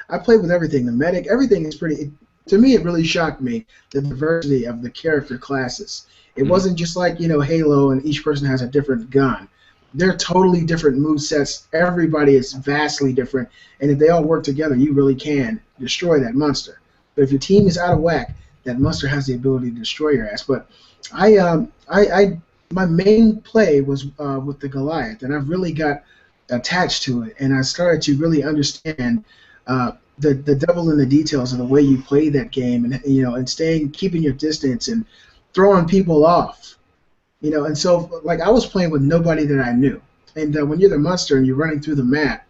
I played with everything. The medic, everything is pretty. To me, it really shocked me the diversity of the character classes. It wasn't just like Halo, and each person has a different gun. They're totally different move sets. Everybody is vastly different, and if they all work together, you really can destroy that monster. But if your team is out of whack, that monster has the ability to destroy your ass. But my main play was with the Goliath, and I really got attached to it, and I started to really understand the devil in the details of the way you play that game, and keeping your distance and throwing people off, and so like I was playing with nobody that I knew, and when you're the monster and you're running through the map,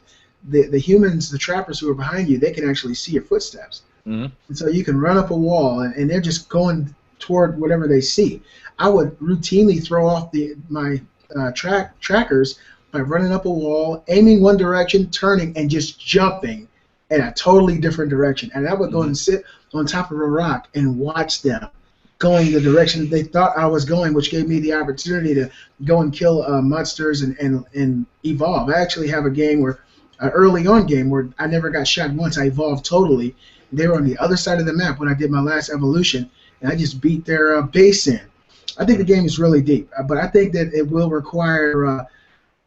the humans, the trappers who are behind you, they can actually see your footsteps. And so you can run up a wall, and they're just going toward whatever they see. I would routinely throw off my trackers by running up a wall, aiming one direction, turning, and just jumping in a totally different direction. And I would go and sit on top of a rock and watch them going the direction they thought I was going, which gave me the opportunity to go and kill monsters and evolve. I actually have a game where, early on game, where I never got shot once. I evolved totally. They were on the other side of the map when I did my last evolution, and I just beat their base in. I think the game is really deep, but I think that it will require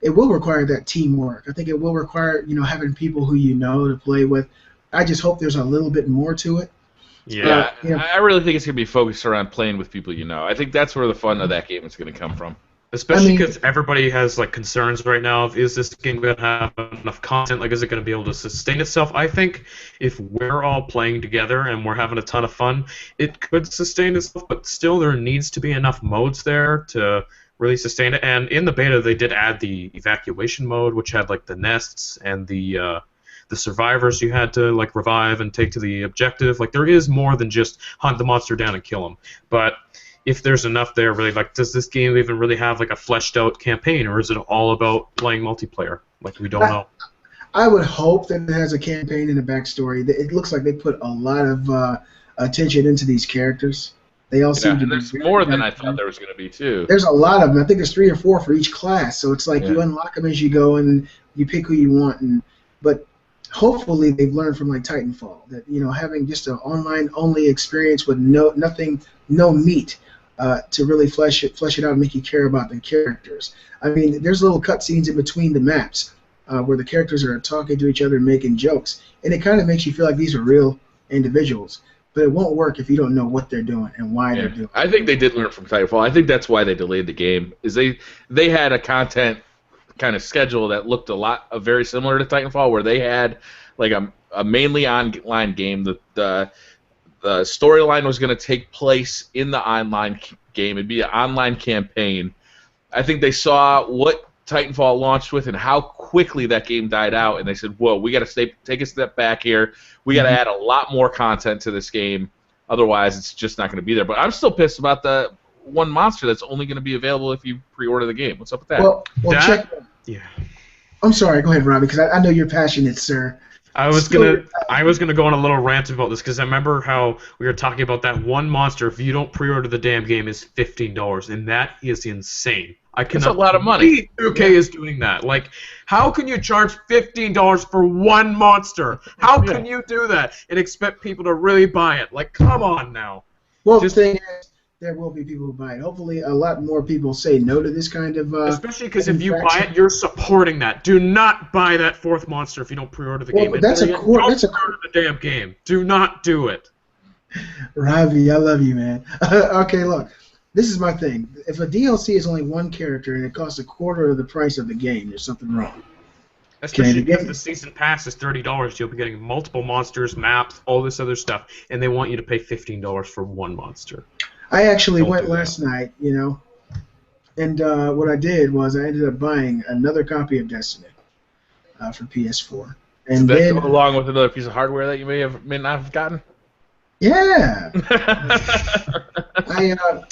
that teamwork. I think it will require having people who to play with. I just hope there's a little bit more to it. Yeah, I really think it's going to be focused around playing with people I think that's where the fun of that game is going to come from. Especially because everybody has concerns right now of, is this game going to have enough content? Is it going to be able to sustain itself? I think if we're all playing together and we're having a ton of fun, it could sustain itself, but still there needs to be enough modes there to really sustain it. And in the beta, they did add the evacuation mode, which had the nests and the survivors you had to revive and take to the objective. There is more than just hunt the monster down and kill him. But if there's enough there, really, does this game even really have a fleshed out campaign, or is it all about playing multiplayer? We don't know. I would hope that it has a campaign and a backstory. It looks like they put a lot of attention into these characters. They all seem to be. There's more than I thought there was going to be too. There's a lot of them. I think there's 3 or 4 for each class. So it's you unlock them as you go, and you pick who you want. But hopefully they've learned from Titanfall that having just an online only experience with no meat. To really flesh it out and make you care about the characters. I mean, there's little cutscenes in between the maps where the characters are talking to each other and making jokes, and it kind of makes you feel like these are real individuals. But it won't work if you don't know what they're doing and why they're doing it. I think they did learn from Titanfall. I think that's why they delayed the game. Is they had a content kind of schedule that looked very similar to Titanfall, where they had a mainly online game. The storyline was going to take place in the online game. It'd be an online campaign. I think they saw what Titanfall launched with and how quickly that game died out, and they said, whoa, we got to take a step back here. We got to add a lot more content to this game. Otherwise, it's just not going to be there. But I'm still pissed about the one monster that's only going to be available if you pre-order the game. What's up with that? Well check. Yeah. I'm sorry. Go ahead, Robbie, because I know you're passionate, sir. I was gonna go on a little rant about this because I remember how we were talking about that one monster. If you don't pre-order the damn game, is $15, and that is insane. That's a lot of money. 2K is doing that. How can you charge $15 for one monster? How can you do that and expect people to really buy it? Come on now. Well, the thing is, there will be people who buy it. Hopefully, a lot more people say no to this kind of. Especially because if you buy it, you're supporting that. Do not buy that 4th monster if you don't pre-order the game. That's don't pre-order the damn game. Do not do it. Ravi, I love you, man. Okay, look. This is my thing. If a DLC is only one character and it costs a quarter of the price of the game, there's something wrong. Especially if the season pass is $30, you'll be getting multiple monsters, maps, all this other stuff, and they want you to pay $15 for one monster. I actually went last night, and what I did was I ended up buying another copy of Destiny for PS4. And then go along with another piece of hardware that you may not have gotten? Yeah.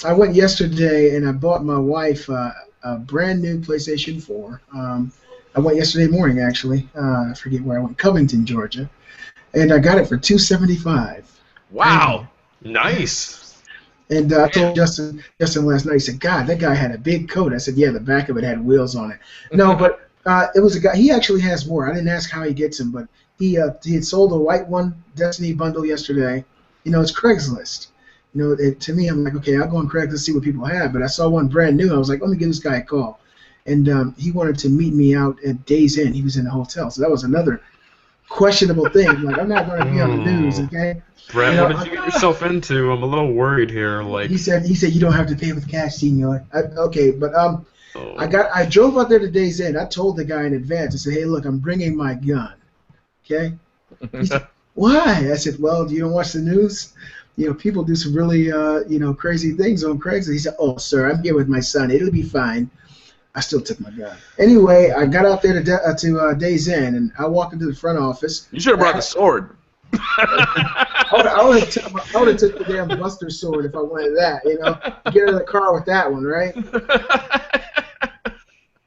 I went yesterday and I bought my wife a brand new PlayStation 4. I went yesterday morning, actually. I forget where I went, Covington, Georgia, and I got it for $275. Wow. Nice. And I told Justin last night. He said, "God, that guy had a big coat." I said, "Yeah, the back of it had wheels on it." No, but it was a guy. He actually has more. I didn't ask how he gets them, but he had sold a white one Destiny bundle yesterday. You know, it's Craigslist. You know, to me, I'm like, okay, I'll go on Craigslist see what people have. But I saw one brand new. I was like, let me give this guy a call. And he wanted to meet me out at Days Inn. He was in the hotel, so that was another questionable thing. Like, I'm not going to be on the news, okay? Brett, what did you get yourself into? I'm a little worried here. Like he said you don't have to pay with cash, senor. Okay, but I drove out there to Days Inn. I told the guy in advance. I said, hey, look, I'm bringing my gun. Okay. He said, why? I said, well, you don't watch the news? You know, people do some really crazy things on Craigslist. He said, oh, sir, I'm here with my son. It'll be fine. I still took my gun. Anyway, I got out there to Days Inn, and I walked into the front office. You should have brought the sword. I would have took the damn Buster sword if I wanted that, you know. Get out of the car with that one, right?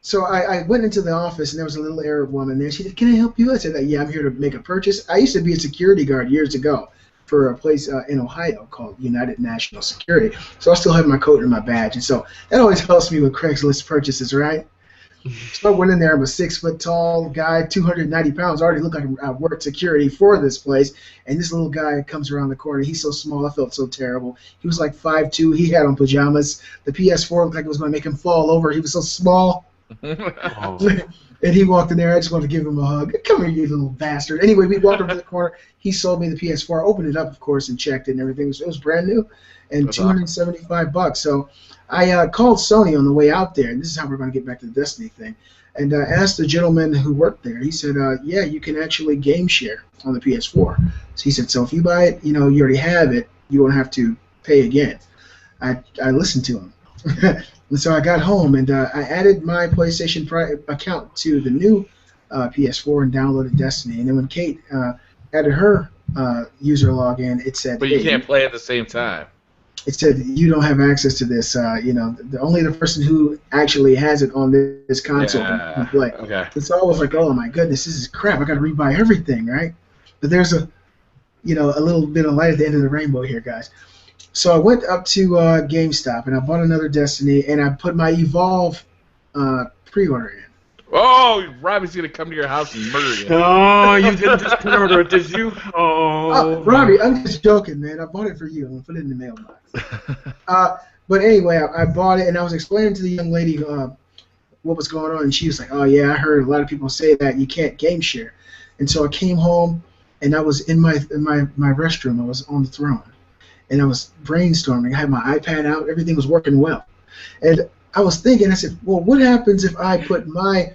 So I went into the office, and there was a little Arab woman there. She said, can I help you? I said, yeah, I'm here to make a purchase. I used to be a security guard years ago for a place in Ohio called United National Security. So I still have my coat and my badge. And so that always helps me with Craigslist purchases, right? So I went in there. I'm a 6-foot-tall guy, 290 pounds. I already look like I worked security for this place. And this little guy comes around the corner. He's so small. I felt so terrible. He was like 5'2". He had on pajamas. The PS4 looked like it was going to make him fall over. He was so small. Oh. And he walked in there. I just wanted to give him a hug. Come here, you little bastard. Anyway, we walked over to the corner. He sold me the PS4. Opened it up, of course, and checked it and everything. It was brand new and $275. So I called Sony on the way out there, and this is how we're going to get back to the Destiny thing, and asked the gentleman who worked there. He said, yeah, you can actually game share on the PS4. So he said, so if you buy it, you know, you already have it, you won't have to pay again. I listened to him. And so I got home, and I added my PlayStation account to the new PS4 and downloaded Destiny. And then when Kate added her user login, it said, but you can't play at the same time. It said you don't have access to this. You know, only the person who actually has it on this console can play. Okay. And so I was like, oh my goodness, this is crap. I got to rebuy everything, right? But there's a little bit of light at the end of the rainbow here, guys. So I went up to GameStop and I bought another Destiny, and I put my Evolve pre-order in. Oh, Robbie's gonna come to your house and murder you. Oh, you didn't just pre-order it, did you? Oh. Robbie, I'm just joking, man. I bought it for you. I'm gonna put it in the mailbox. But anyway, I bought it, and I was explaining to the young lady what was going on, and she was like, "Oh yeah, I heard a lot of people say that you can't game share." And so I came home, and I was in my restroom. I was on the throne, and I was brainstorming. I had my iPad out. Everything was working well, and I was thinking. I said, "Well, what happens if I put my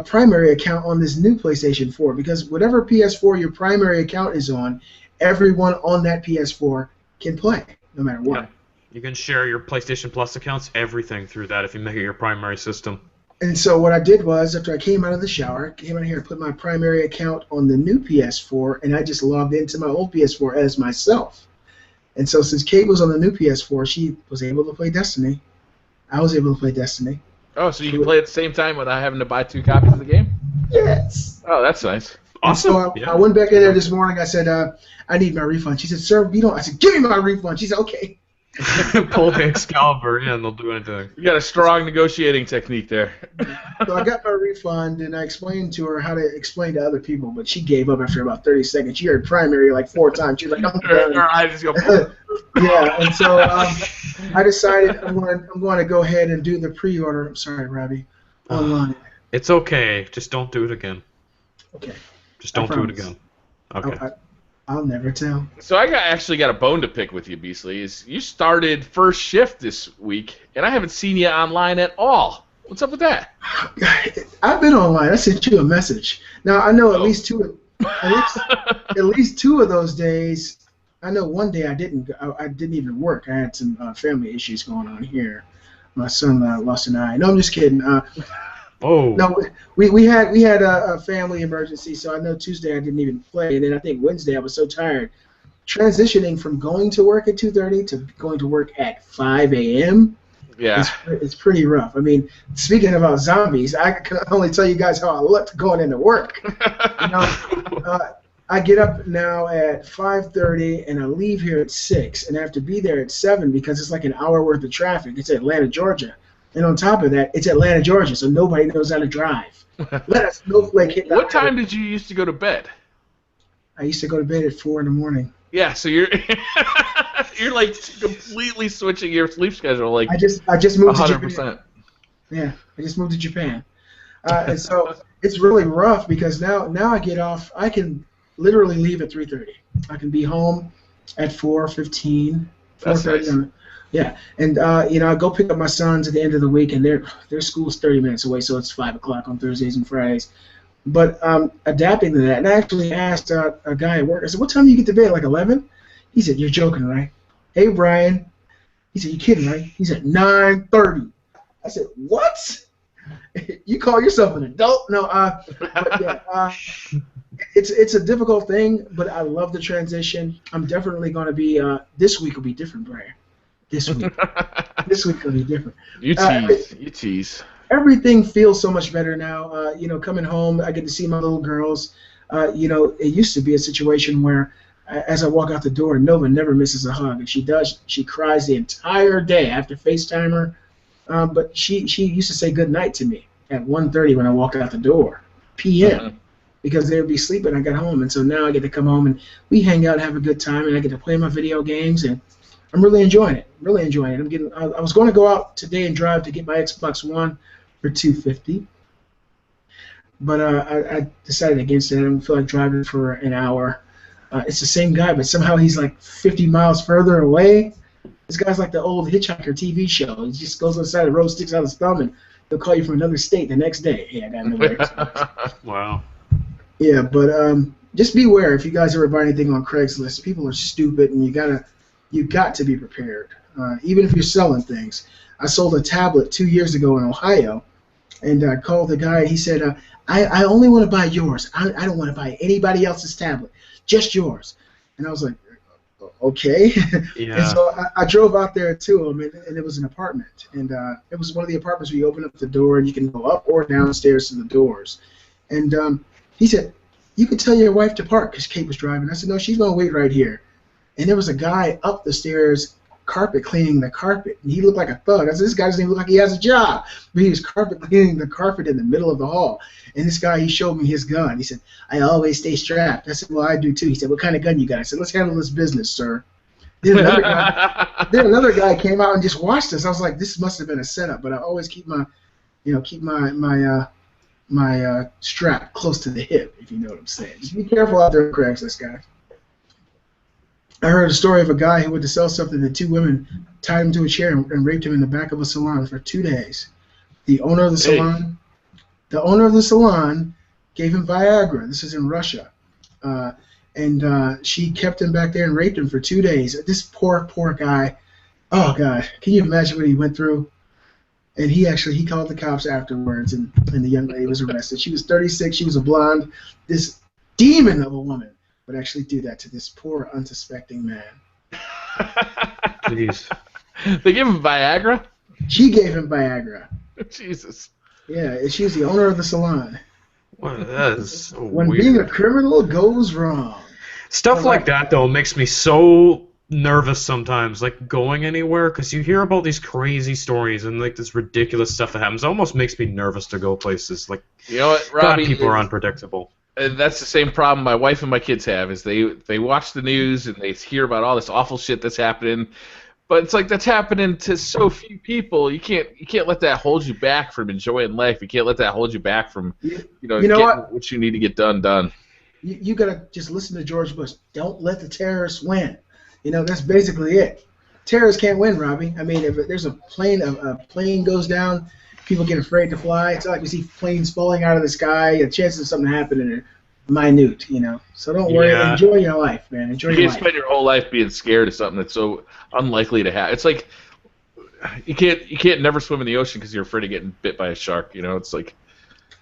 primary account on this new PlayStation 4? Because whatever PS4 your primary account is on, everyone on that PS4 can play, no matter what." Yeah. You can share your PlayStation Plus accounts, everything through that if you make it your primary system. And so what I did was, after I came out of the shower, I came out here and put my primary account on the new PS4, and I just logged into my old PS4 as myself. And so since Kate was on the new PS4, she was able to play Destiny. I was able to play Destiny. Oh, so you can play at the same time without having to buy 2 copies of the game? Yes. Oh, that's nice. Awesome. So I went back in there this morning. I said, I need my refund. She said, sir, you don't. I said, give me my refund. She said, okay. Pull the Excalibur in, they'll do anything. You got a strong negotiating technique there. So I got my refund, and I explained to her how to explain to other people, but she gave up after about 30 seconds. She heard primary like 4 times. She was like, I'm done. Her eyes just go. Yeah, and so I decided I'm going to go ahead and do the pre-order. I'm sorry, Robbie. Online. It's okay. Just don't do it again. Okay. Just don't do it again. Okay. I'll never tell. So I actually got a bone to pick with you, Beasley. Is you started first shift this week, and I haven't seen you online at all. What's up with that? I've been online. I sent you a message. Now I know at least two of those days. I know one day I didn't even work. I had some family issues going on here. My son lost an eye. No, I'm just kidding. Oh. No, we had a family emergency, so I know Tuesday I didn't even play, and then I think Wednesday I was so tired. Transitioning from going to work at 2:30 to going to work at 5 a.m. Yeah. It's pretty rough. I mean, speaking about zombies, I can only tell you guys how I looked going into work. You know, I get up now at 5:30 and I leave here at 6, and I have to be there at 7 because it's like an hour worth of traffic. It's Atlanta, Georgia, and on top of that, it's Atlanta, Georgia, so nobody knows how to drive. Let a snowflake hit. What time did you used to go to bed? I used to go to bed at 4 in the morning. Yeah, so you're you're like completely switching your sleep schedule. Like I just moved 100%. to Japan. Yeah, I just moved to Japan, and so it's really rough because now I get off. I can literally leave at 3:30. I can be home at 4:15. That's nice. Yeah, and you know, I go pick up my sons at the end of the week, and their school's 30 minutes away, so it's 5 o'clock on Thursdays and Fridays. But adapting to that, and I actually asked a guy at work, I said, what time do you get to bed, like 11? He said, you're joking, right? Hey, Brian. He said, you kidding, right? He said, 9:30. I said, what? You call yourself an adult? No, but yeah, it's a difficult thing, but I love the transition. I'm definitely going to be, this week will be different, Brian. This week. This week will be different. You tease. You tease. Everything feels so much better now. You know, coming home, I get to see my little girls. You know, it used to be a situation where, as I walk out the door, Nova never misses a hug. If she does, she cries the entire day. I have to FaceTime her. But she used to say good night to me at 1:30 when I walk out the door, p.m. Because they would be sleeping. I got home, and so now I get to come home and we hang out and have a good time, and I get to play my video games, and I'm really enjoying it. Really enjoying it. I was going to go out today and drive to get my Xbox One for $250, but I decided against it. I don't feel like driving for an hour. It's the same guy, but somehow he's like 50 miles further away. This guy's like the old Hitchhiker TV show. He just goes on the side of the road, sticks out his thumb, and he'll call you from another state the next day. Yeah, I got no Xbox. Wow. Yeah, but just beware if you guys ever buy anything on Craigslist. People are stupid, and you got to be prepared. Even if you're selling things. I sold a tablet 2 years ago in Ohio, and I called the guy, and he said, I only want to buy yours. I don't want to buy anybody else's tablet, just yours. And I was like, okay. Yeah. And so I drove out there to him, and it was an apartment. And it was one of the apartments where you open up the door, and you can go up or downstairs to the doors. And he said, you can tell your wife to park, because Kate was driving. I said, no, she's going to wait right here. And there was a guy up the stairs carpet cleaning the carpet, and he looked like a thug. I said, this guy doesn't even look like he has a job, but he was carpet cleaning the carpet in the middle of the hall. And this guy, he showed me his gun. He said, I always stay strapped. I said, well, I do too. He said, what kind of gun you got? I said, let's handle this business, sir. Then another guy came out and just watched us. I was like, this must have been a setup, but I always keep my strap close to the hip, if you know what I'm saying. Just be careful out there on Craigslist, guys. I heard a story of a guy who went to sell something, and 2 women tied him to a chair and raped him in the back of a salon for 2 days. The owner of the salon gave him Viagra. This is in Russia. And she kept him back there and raped him for 2 days. This poor guy, oh, God, can you imagine what he went through? And he called the cops afterwards, and the young lady was arrested. She was 36. She was a blonde. This demon of a woman would actually do that to this poor, unsuspecting man. Jeez. They gave him Viagra? She gave him Viagra. Jesus. Yeah, she's the owner of the salon. Well, that is so when weird. being a criminal goes wrong. Stuff like that, though, makes me so nervous sometimes, like going anywhere, because you hear about these crazy stories and like this ridiculous stuff that happens. It almost makes me nervous to go places. Like, you know what, Robbie? God, people are unpredictable. And that's the same problem my wife and my kids have. Is they watch the news and they hear about all this awful shit that's happening, but it's like that's happening to so few people. You can't let that hold you back from enjoying life. You can't let that hold you back from getting what you need to get done. You gotta just listen to George Bush. Don't let the terrorists win. That's basically it. Terrorists can't win, Robbie. I mean, if there's a plane goes down, people get afraid to fly. It's not like we see planes falling out of the sky. The chances of something happening are minute, So don't worry. Yeah. Enjoy your life, man. Enjoy your life. You can't spend your whole life being scared of something that's so unlikely to happen. It's like you can't never swim in the ocean because you're afraid of getting bit by a shark. It's like.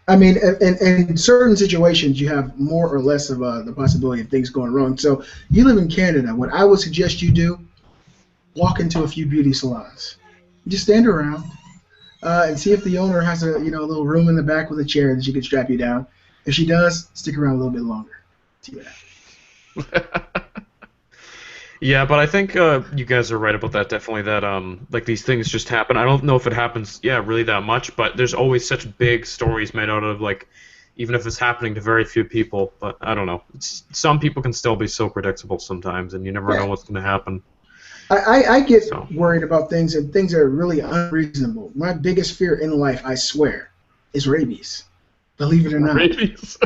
I mean, in certain situations, you have more or less of the possibility of things going wrong. So you live in Canada. What I would suggest you do, walk into a few beauty salons. Just stand around and see if the owner has a little room in the back with a chair that she can strap you down. If she does, stick around a little bit longer. See what happens. Yeah, but I think you guys are right about that. Definitely, that like these things just happen. I don't know if it happens, really that much, but there's always such big stories made out of, like, even if it's happening to very few people. But I don't know. Some people can still be so predictable sometimes, and you never know what's going to happen. I get worried about things, and things that are really unreasonable. My biggest fear in life, I swear, is rabies. Believe it or not. Rabies?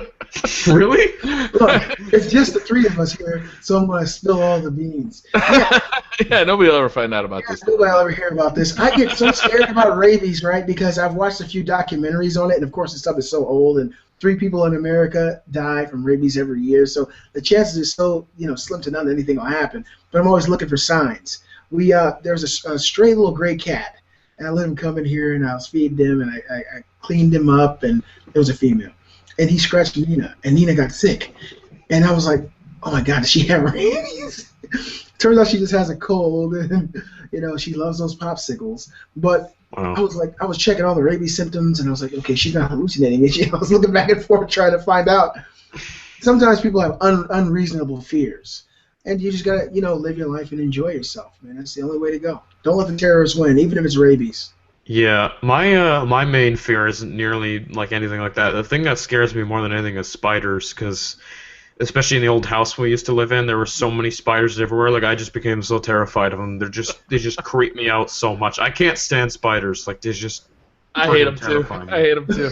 Really? Look, it's just the three of us here, so I'm going to spill all the beans. Yeah, nobody will ever find out about this. Nobody will ever hear about this. I get so scared about rabies, right, because I've watched a few documentaries on it, and of course the stuff is so old, and 3 people in America die from rabies every year, so the chances are so slim to none that anything will happen. But I'm always looking for signs. There's a stray little gray cat, and I let him come in here, and I was feeding him, and I cleaned him up, and it was a female. And he scratched Nina, and Nina got sick. And I was like, oh my God, does she have rabies? Turns out she just has a cold, and she loves those popsicles. But wow. I was checking all the rabies symptoms, and I was like, okay, she's not hallucinating. And I was looking back and forth trying to find out. Sometimes people have unreasonable fears, and you just gotta live your life and enjoy yourself, man. That's the only way to go. Don't let the terrorists win, even if it's rabies. Yeah, my main fear isn't nearly like anything like that. The thing that scares me more than anything is spiders, because especially in the old house we used to live in, there were so many spiders everywhere. Like, I just became so terrified of them. They just creep me out so much. I can't stand spiders. Like, I hate them too. I hate them too.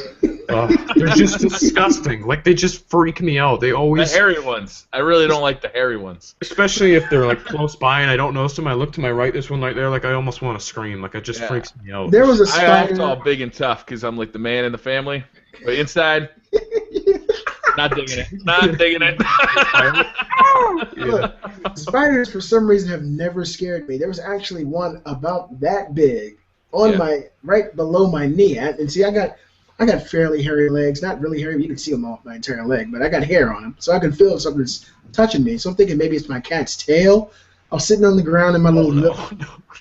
They're just disgusting. Like, they just freak me out. They always... The hairy ones. I really don't like the hairy ones. Especially if they're, like, close by and I don't notice them. I look to my right, there's one right there, like, I almost want to scream. Like, it just freaks me out. There was a spider... I act all big and tough because I'm, like, the man in the family. But inside, not digging it. Not digging it. Look, spiders, for some reason, have never scared me. There was actually one about that big on my right below my knee, and see, I got fairly hairy legs, not really hairy, but you can see them off my entire leg, but I got hair on them, so I can feel if something's touching me. So I'm thinking maybe it's my cat's tail. I was sitting on the ground in my little nook,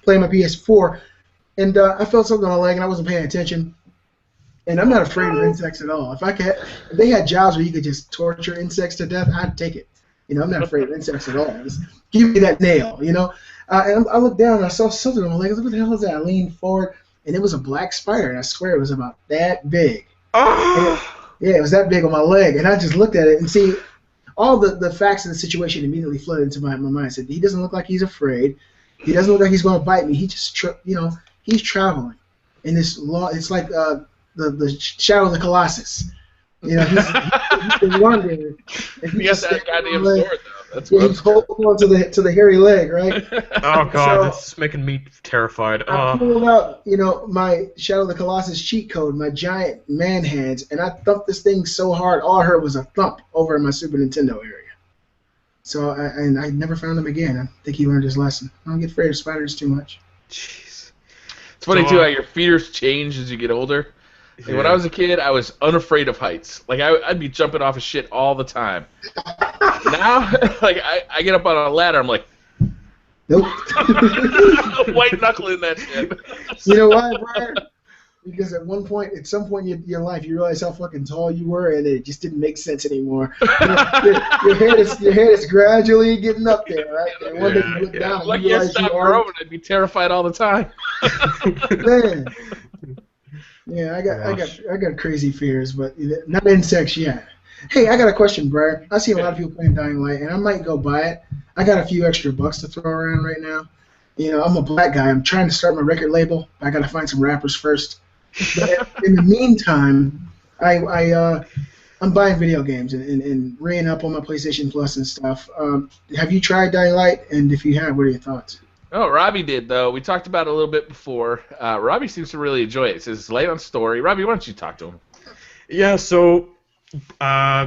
playing my PS4, and I felt something on my leg, and I wasn't paying attention. And I'm not afraid of insects at all. If they had jobs where you could just torture insects to death, I'd take it. I'm not afraid of insects at all. Just give me that nail, And I looked down and I saw something on my leg. I was like, what the hell is that? I leaned forward, and it was a black spider, and I swear it was about that big. It was that big on my leg, and I just looked at it and see all the facts of the situation immediately flooded into my mind. I said, he doesn't look like he's afraid. He doesn't look like he's going to bite me. He just, he's traveling in this long. It's like the Shadow of the Colossus. He's been wandering. He has that goddamn sword, though. That's what he's holding on to the hairy leg, right? Oh God, this is making me terrified. I pulled out, my Shadow of the Colossus cheat code, my giant man hands, and I thumped this thing so hard, all I heard was a thump over in my Super Nintendo area. So, I never found him again. I think he learned his lesson. I don't get afraid of spiders too much. Jeez. It's funny, too, how your fears change as you get older. Like, when I was a kid, I was unafraid of heights. Like, I'd be jumping off of shit all the time. Now, like, I get up on a ladder, I'm like, nope. White knuckling that shit. You know why, Brian? Because at some point in your life, you realize how fucking tall you were, and it just didn't make sense anymore. Your head is gradually getting up there, right? And one day you look down, like you stop growing, I'd be terrified all the time. Man. Yeah, I got crazy fears, but not insects yet. Hey, I got a question, Brian. I see a lot of people playing Dying Light, and I might go buy it. I got a few extra bucks to throw around right now. I'm a black guy. I'm trying to start my record label. I got to find some rappers first. But in the meantime, I'm buying video games and reading up on my PlayStation Plus and stuff. Have you tried Dying Light? And if you have, what are your thoughts? Oh, Robbie did, though. We talked about it a little bit before. Robbie seems to really enjoy it. It says it's late on story. Robbie, why don't you talk to him? Yeah, so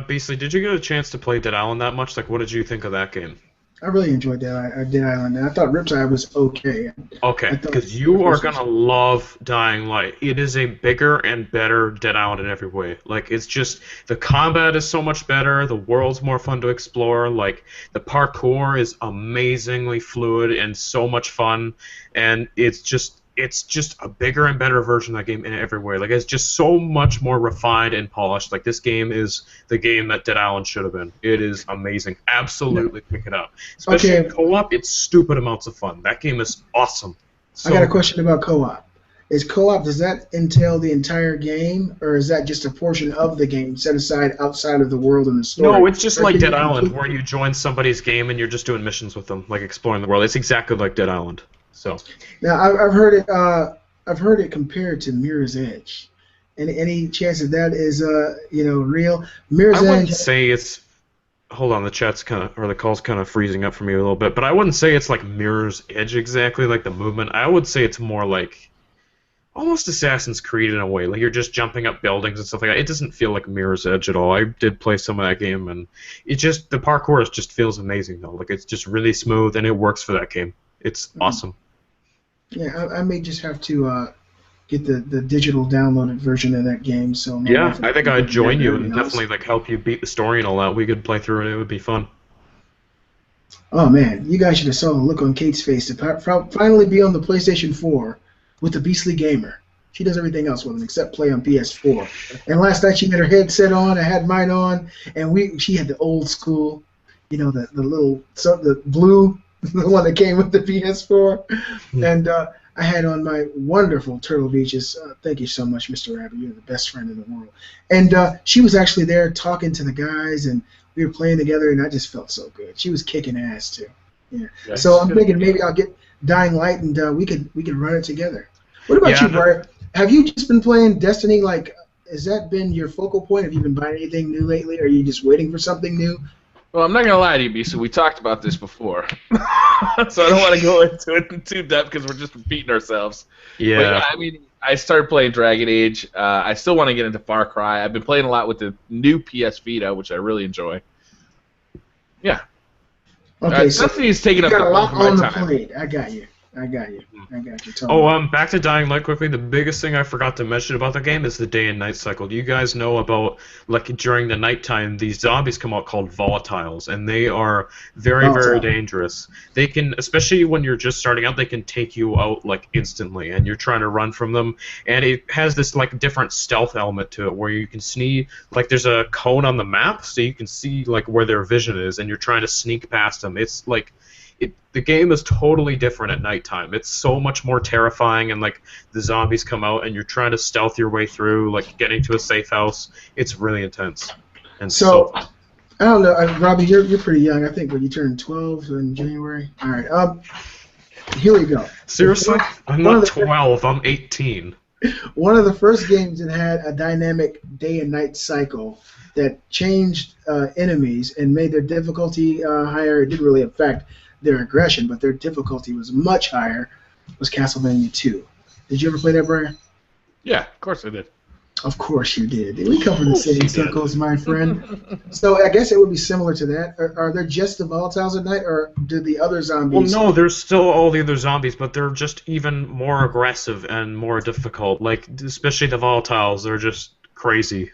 basically, did you get a chance to play Dead Island that much? Like, what did you think of that game? I really enjoyed Dead Island. I thought Riptide was okay. Okay, because you are going to love Dying Light. It is a bigger and better Dead Island in every way. Like, it's just, the combat is so much better, the world's more fun to explore, like, the parkour is amazingly fluid and so much fun, and it's just it's just a bigger and better version of that game in every way. Like, it's just so much more refined and polished. Like, this game is the game that Dead Island should have been. It is amazing. Absolutely pick it up. Especially in co-op, it's stupid amounts of fun. That game is awesome. I got a question about co-op. Is co-op, does that entail the entire game, or is that just a portion of the game set aside outside of the world and the story? No, it's just like Dead Island, where you join somebody's game and you're just doing missions with them, like exploring the world. It's exactly like Dead Island. So now I've heard it. I've heard it compared to Mirror's Edge. Any chance that is real? Mirror's Edge. I wouldn't say it's. Hold on, the chat's the call's kind of freezing up for me a little bit, but I wouldn't say it's like Mirror's Edge exactly, like the movement. I would say it's more like almost Assassin's Creed in a way. Like, you're just jumping up buildings and stuff like that. It doesn't feel like Mirror's Edge at all. I did play some of that game, and the parkour just feels amazing though. Like, it's just really smooth, and it works for that game. It's awesome. Yeah, I may just have to get the digital downloaded version of that game. So yeah, I think I'd join you and definitely like help you beat the story and all that. We could play through it. It would be fun. Oh man, you guys should have saw the look on Kate's face to finally be on the PlayStation 4 with the Beastly Gamer. She does everything else with him except play on PS4. And last night she had her headset on, I had mine on, and she had the old school, the blue, the one that came with the PS4, and I had on my wonderful Turtle Beaches. Thank you so much, Mr. Rabbit. You're the best friend in the world. And she was actually there talking to the guys, and we were playing together, and I just felt so good. She was kicking ass too. Yeah. Yes. So I'm thinking maybe I'll get Dying Light, and we could run it together. What about you, Briar? Have you just been playing Destiny? Like, has that been your focal point? Have you been buying anything new lately? Or are you just waiting for something new? Well, I'm not going to lie to you, Bisa. We talked about this before. So I don't want to go into it in too depth because we're just repeating ourselves. Yeah. But, I mean, I started playing Dragon Age. I still want to get into Far Cry. I've been playing a lot with the new PS Vita, which I really enjoy. Yeah. Okay, so Destiny's taking up got the a lot bulk of on my the time. plate. I got you. Totally. Back to Dying Light quickly. The biggest thing I forgot to mention about the game is the day and night cycle. Do you guys know about, like, during the nighttime, these zombies come out called volatiles, and they are very, very dangerous. They can, especially when you're just starting out, they can take you out, like, instantly, and you're trying to run from them, and it has this, like, different stealth element to it, where you can sneak, like, there's a cone on the map, so you can see, like, where their vision is, and you're trying to sneak past them. It's, like, the game is totally different at nighttime. It's so much more terrifying, and like the zombies come out, and you're trying to stealth your way through, like getting to a safe house. It's really intense. And so I don't know, Robbie. You're pretty young. I think when you turned 12 in January. All right. Here we go. Seriously, I'm not 12. I'm 18. One of the first games that had a dynamic day and night cycle that changed enemies and made their difficulty higher. It didn't really affect their aggression, but their difficulty was much higher, was Castlevania 2. Did you ever play that, Brian? Yeah, of course I did. Of course you did. We come from the same circles, my friend. So I guess it would be similar to that. Are there just the volatiles at night, or do the other zombies... Well, no, there's still all the other zombies, but they're just even more aggressive and more difficult. Like, especially the volatiles, they're just crazy.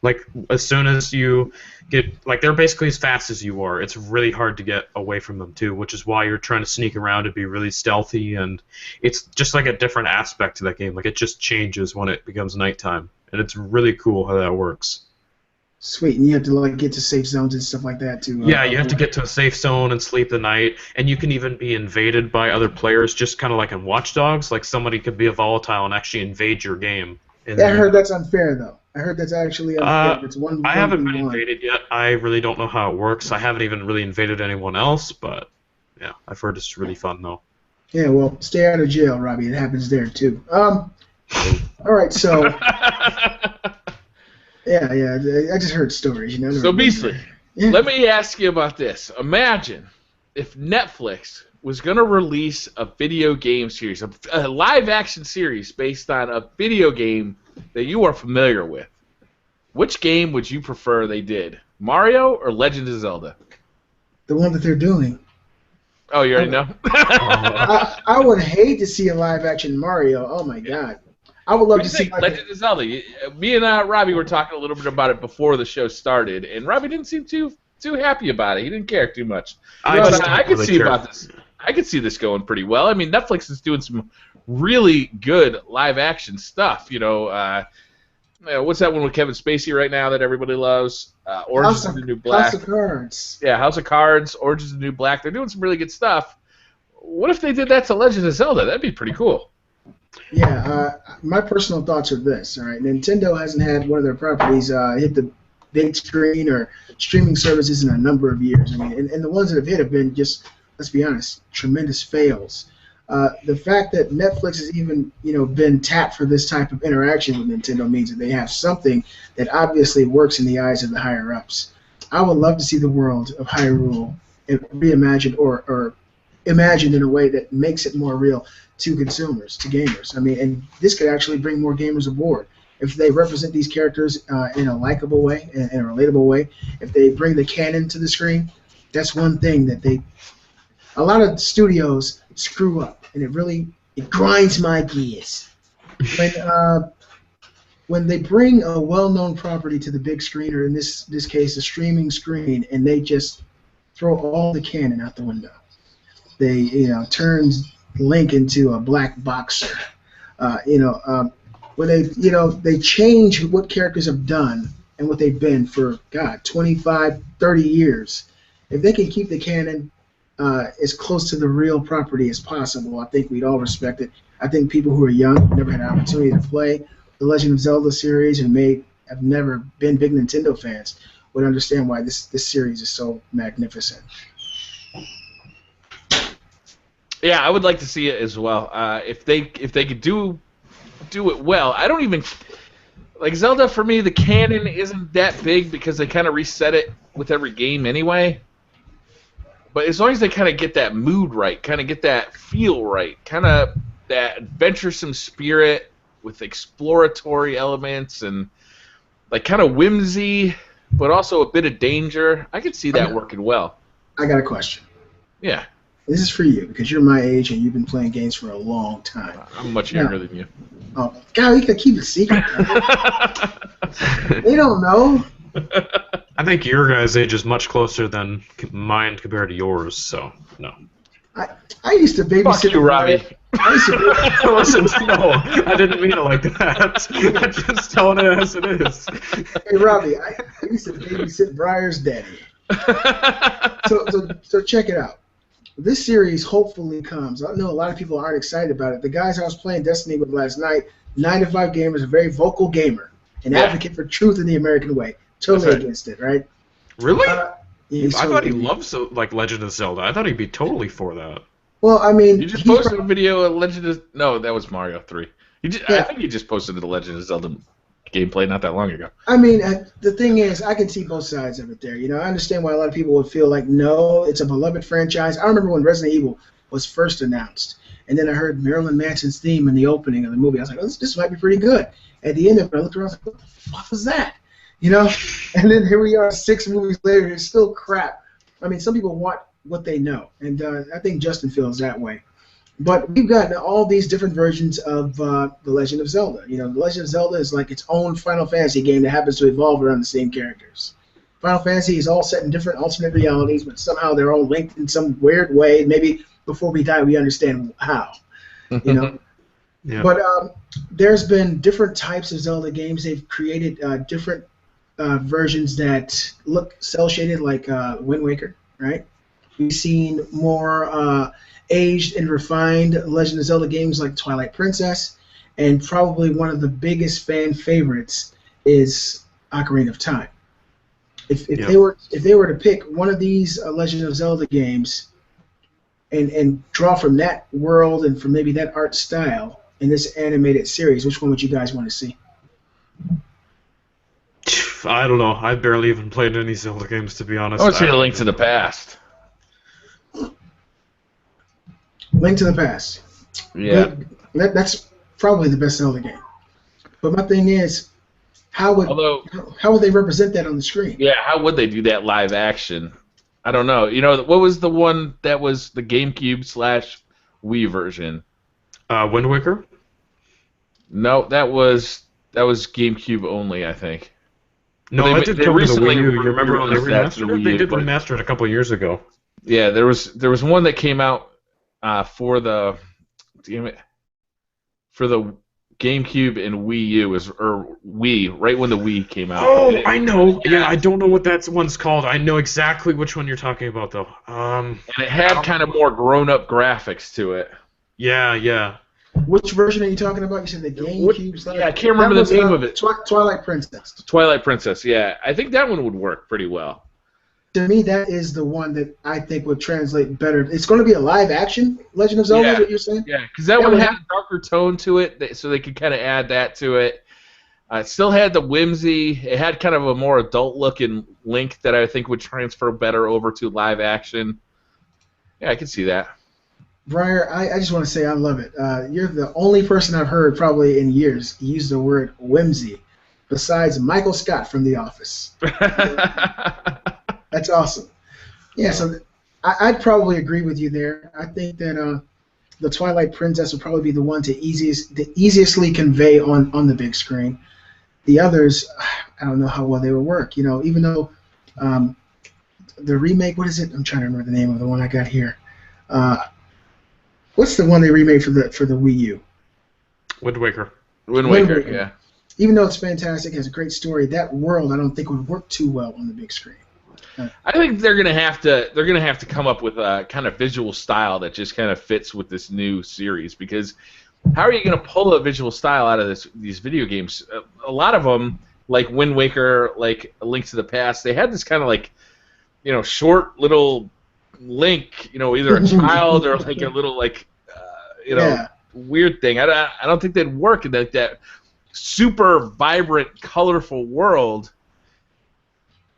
Like, as soon as you get, like, they're basically as fast as you are. It's really hard to get away from them, too, which is why you're trying to sneak around and be really stealthy, and it's just, like, a different aspect to that game. Like, it just changes when it becomes nighttime, and it's really cool how that works. Sweet, and you have to, like, get to safe zones and stuff like that, too. Yeah, you have to get to a safe zone and sleep the night, and you can even be invaded by other players, just kind of like in Watch Dogs. Like, somebody could be a volatile and actually invade your game. Yeah, I heard that's unfair, though. I heard that's actually unfair. It's I haven't been invaded yet. I really don't know how it works. I haven't even really invaded anyone else, but yeah, I've heard it's really fun though. Yeah, well, stay out of jail, Robbie. It happens there too. All right, so yeah, I just heard stories, you know. So Beastly, let me ask you about this. Imagine if Netflix was going to release a video game series, a live-action series based on a video game that you are familiar with. Which game would you prefer they did? Mario or Legend of Zelda? The one that they're doing. Oh, you already know? I would hate to see a live-action Mario. Oh, my God. I would love to see... Legend of Zelda. Me and Robbie were talking a little bit about it before the show started, and Robbie didn't seem too happy about it. He didn't care too much. I could see about this. I could see this going pretty well. I mean, Netflix is doing some really good live-action stuff. What's that one with Kevin Spacey right now that everybody loves? Orange is the New Black. House of Cards. Yeah, House of Cards, Orange is the New Black. They're doing some really good stuff. What if they did that to Legend of Zelda? That'd be pretty cool. Yeah, my personal thoughts are this. All right, Nintendo hasn't had one of their properties hit the big screen or streaming services in a number of years. I mean, and the ones that have hit have been just, let's be honest, tremendous fails. The fact that Netflix has even been tapped for this type of interaction with Nintendo means that they have something that obviously works in the eyes of the higher ups. I would love to see the world of Hyrule reimagined or imagined in a way that makes it more real to consumers, to gamers. I mean, and this could actually bring more gamers aboard if they represent these characters in a likable way, in a relatable way. If they bring the canon to the screen, that's one thing that a lot of studios screw up, and it grinds my gears when they bring a well-known property to the big screen, or in this case, a streaming screen, and they just throw all the canon out the window. They turn Link into a black boxer. When they change what characters have done and what they've been for 25, 30 years. If they can keep the canon as close to the real property as possible, I think we'd all respect it. I think people who are young, never had an opportunity to play the Legend of Zelda series, and have never been big Nintendo fans, would understand why this series is so magnificent. Yeah, I would like to see it as well. If they could do it well, I don't even like Zelda. For me, the canon isn't that big because they kind of reset it with every game anyway. But as long as they kind of get that mood right, kind of get that feel right, kind of that adventuresome spirit with exploratory elements and like kind of whimsy, but also a bit of danger, I could see that working well. I got a question. Yeah. This is for you because you're my age and you've been playing games for a long time. I'm much younger than you. Oh, God, you gotta keep it secret. They don't know. I think your guys' age is much closer than mine compared to yours, so no. I used to babysit. Fuck you, Robbie. Listen, no, I didn't mean it like that. I'm just telling it as it is. Hey, Robbie, I used to babysit Briar's daddy. So check it out. This series hopefully comes. I know a lot of people aren't excited about it. The guys I was playing Destiny with last night, 9 to 5 gamers, a very vocal gamer, an advocate for truth in the American way. Totally against it, right? Really? Yeah, I thought he loves Legend of Zelda. I thought he'd be totally for that. Well, I mean, you just posted a video of Legend of... No, that was Mario 3. I think you just posted the Legend of Zelda gameplay not that long ago. I mean, the thing is, I can see both sides of it there. I understand why a lot of people would feel like, no, it's a beloved franchise. I remember when Resident Evil was first announced, and then I heard Marilyn Manson's theme in the opening of the movie. I was like, oh, this might be pretty good. At the end of it, I looked around and was like, what the fuck was that? And then here we are 6 movies later, it's still crap. I mean, some people want what they know, and I think Justin feels that way. But we've got all these different versions of The Legend of Zelda. The Legend of Zelda is like its own Final Fantasy game that happens to evolve around the same characters. Final Fantasy is all set in different alternate realities, but somehow they're all linked in some weird way. Maybe before we die, we understand how. Yeah. But there's been different types of Zelda games. They've created different versions that look cel-shaded, like Wind Waker, right? We've seen more aged and refined Legend of Zelda games like Twilight Princess, and probably one of the biggest fan favorites is Ocarina of Time. If they were to pick one of these Legend of Zelda games and draw from that world and from maybe that art style in this animated series, which one would you guys want to see? I don't know. I've barely even played any Zelda games, to be honest. I want to see A Link to the Past. Link to the Past. Yeah. That's probably the best Zelda game. But my thing is, how would they represent that on the screen? Yeah, how would they do that live action? I don't know. What was the one that was the GameCube/Wii version? Wind Waker? No, that was GameCube only, I think. No, I did come to the Wii U. You remember when they remastered it? They did remaster it a couple years ago. Yeah, there was one that came out for the damn it for the GameCube and Wii U or Wii, right when the Wii came out. Oh, I know. Yeah, I don't know what that one's called. I know exactly which one you're talking about, though. And it had kind of more grown-up graphics to it. Yeah. Which version are you talking about? You said the GameCube. Yeah, I can't remember the name of it. Twilight Princess. Twilight Princess. Yeah, I think that one would work pretty well. To me, that is the one that I think would translate better. It's going to be a live-action Legend of Zelda, is what you're saying? Yeah, because that one had a darker tone to it, so they could kind of add that to it. It still had the whimsy. It had kind of a more adult-looking Link that I think would transfer better over to live action. Yeah, I can see that. Briar, I just want to say I love it. You're the only person I've heard probably in years use the word whimsy, besides Michael Scott from The Office. That's awesome. Yeah, so I'd probably agree with you there. I think that the Twilight Princess would probably be the one to easiestly convey on the big screen. The others, I don't know how well they would work. You know, even though the remake, what is it? I'm trying to remember the name of the one I got here. What's the one they remade for the Wii U? Wind Waker. Wind Waker, yeah. Even though it's fantastic, has a great story, that world I don't think would work too well on the big screen. I think they're gonna have to come up with a kind of visual style that just kind of fits with this new series, because how are you gonna pull a visual style out of these video games? A lot of them, like Wind Waker, like A Link to the Past, they had this kind of like, you know, short little Link, you know, either a child or like a little like, you know, weird thing. I don't think they'd work in that super vibrant, colorful world.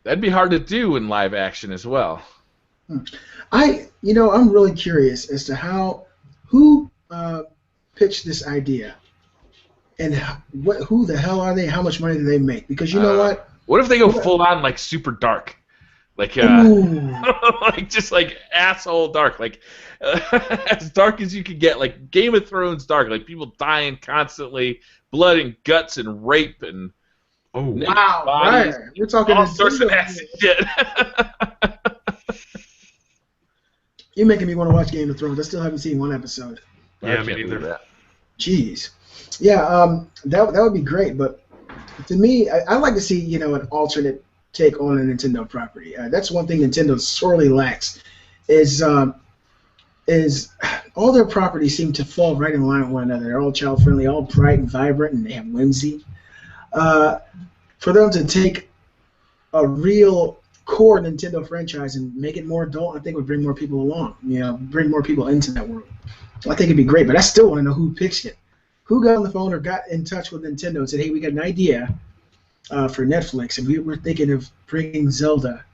That'd be hard to do in live action as well. I'm really curious as to who pitched this idea, and who the hell are they? How much money do they make? Because you know what? What if they go full on like super dark, like like just like asshole dark, like as dark as you could get, like Game of Thrones dark, like people dying constantly, blood and guts and rape and. Oh wow! Right, you're talking all sorts of nasty shit. You're making me want to watch Game of Thrones. I still haven't seen one episode. Yeah, me neither. Jeez. Yeah, that would be great. But to me, I'd like to see an alternate take on a Nintendo property. That's one thing Nintendo sorely lacks. Is all their properties seem to fall right in line with one another. They're all child friendly, all bright and vibrant, and they have whimsy. For them to take a real core Nintendo franchise and make it more adult, I think would bring more people along. Bring more people into that world. I think it'd be great, but I still want to know who pitched it. Who got on the phone or got in touch with Nintendo and said, "Hey, we got an idea for Netflix, and we're thinking of bringing Zelda,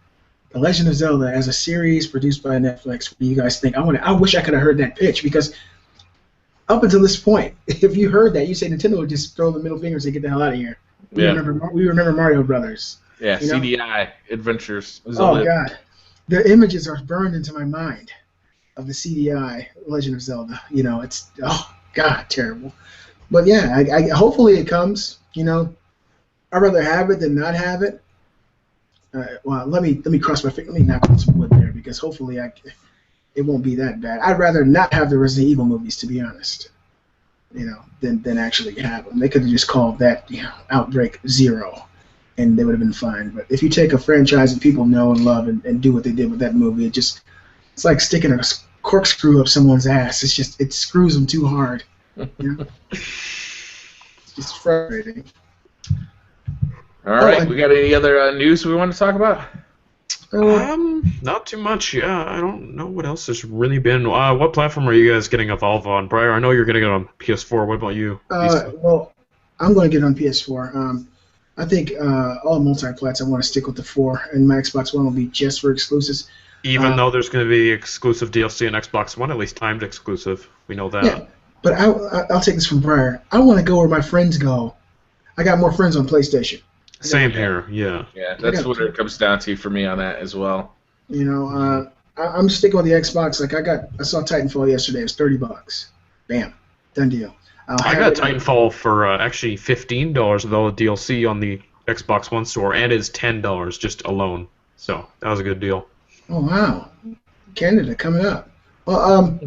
The Legend of Zelda, as a series produced by Netflix. What do you guys think?" I wish I could have heard that pitch, because up until this point, if you heard that, you say Nintendo would just throw the middle finger and say, "Get the hell out of here." We remember Mario Brothers. Yeah, CDI Adventures. Oh God, the images are burned into my mind of the CDI Legend of Zelda. It's terrible. But yeah, I hopefully it comes. I'd rather have it than not have it. Well, let me cross my finger. Let me knock on some wood there, because hopefully it won't be that bad. I'd rather not have the Resident Evil movies, to be honest. Than actually have them. They could have just called that, Outbreak 0, and they would have been fine. But if you take a franchise that people know and love and do what they did with that movie, it's like sticking a corkscrew up someone's ass. It screws them too hard. It's just frustrating. All right, we got any other news we want to talk about? Not too much. Yeah, I don't know what else has really been. What platform are you guys getting Evolve on, Briar? I know you're getting it on PS4. What about you? Well, I'm going to get it on PS4. I think all multi-plats, I want to stick with the 4, and my Xbox One will be just for exclusives. Even though there's going to be exclusive DLC on Xbox One, at least timed exclusive. We know that. Yeah, but I'll take this from Briar. I want to go where my friends go. I got more friends on PlayStation. Same here, yeah. Yeah, that's what it comes down to for me on that as well. I'm sticking with the Xbox. Like I saw Titanfall yesterday. It was $30. Bam, done deal. I got Titanfall for actually $15 with all the DLC on the Xbox One store, and it's $10 just alone. So that was a good deal. Oh wow, Canada coming up. Well,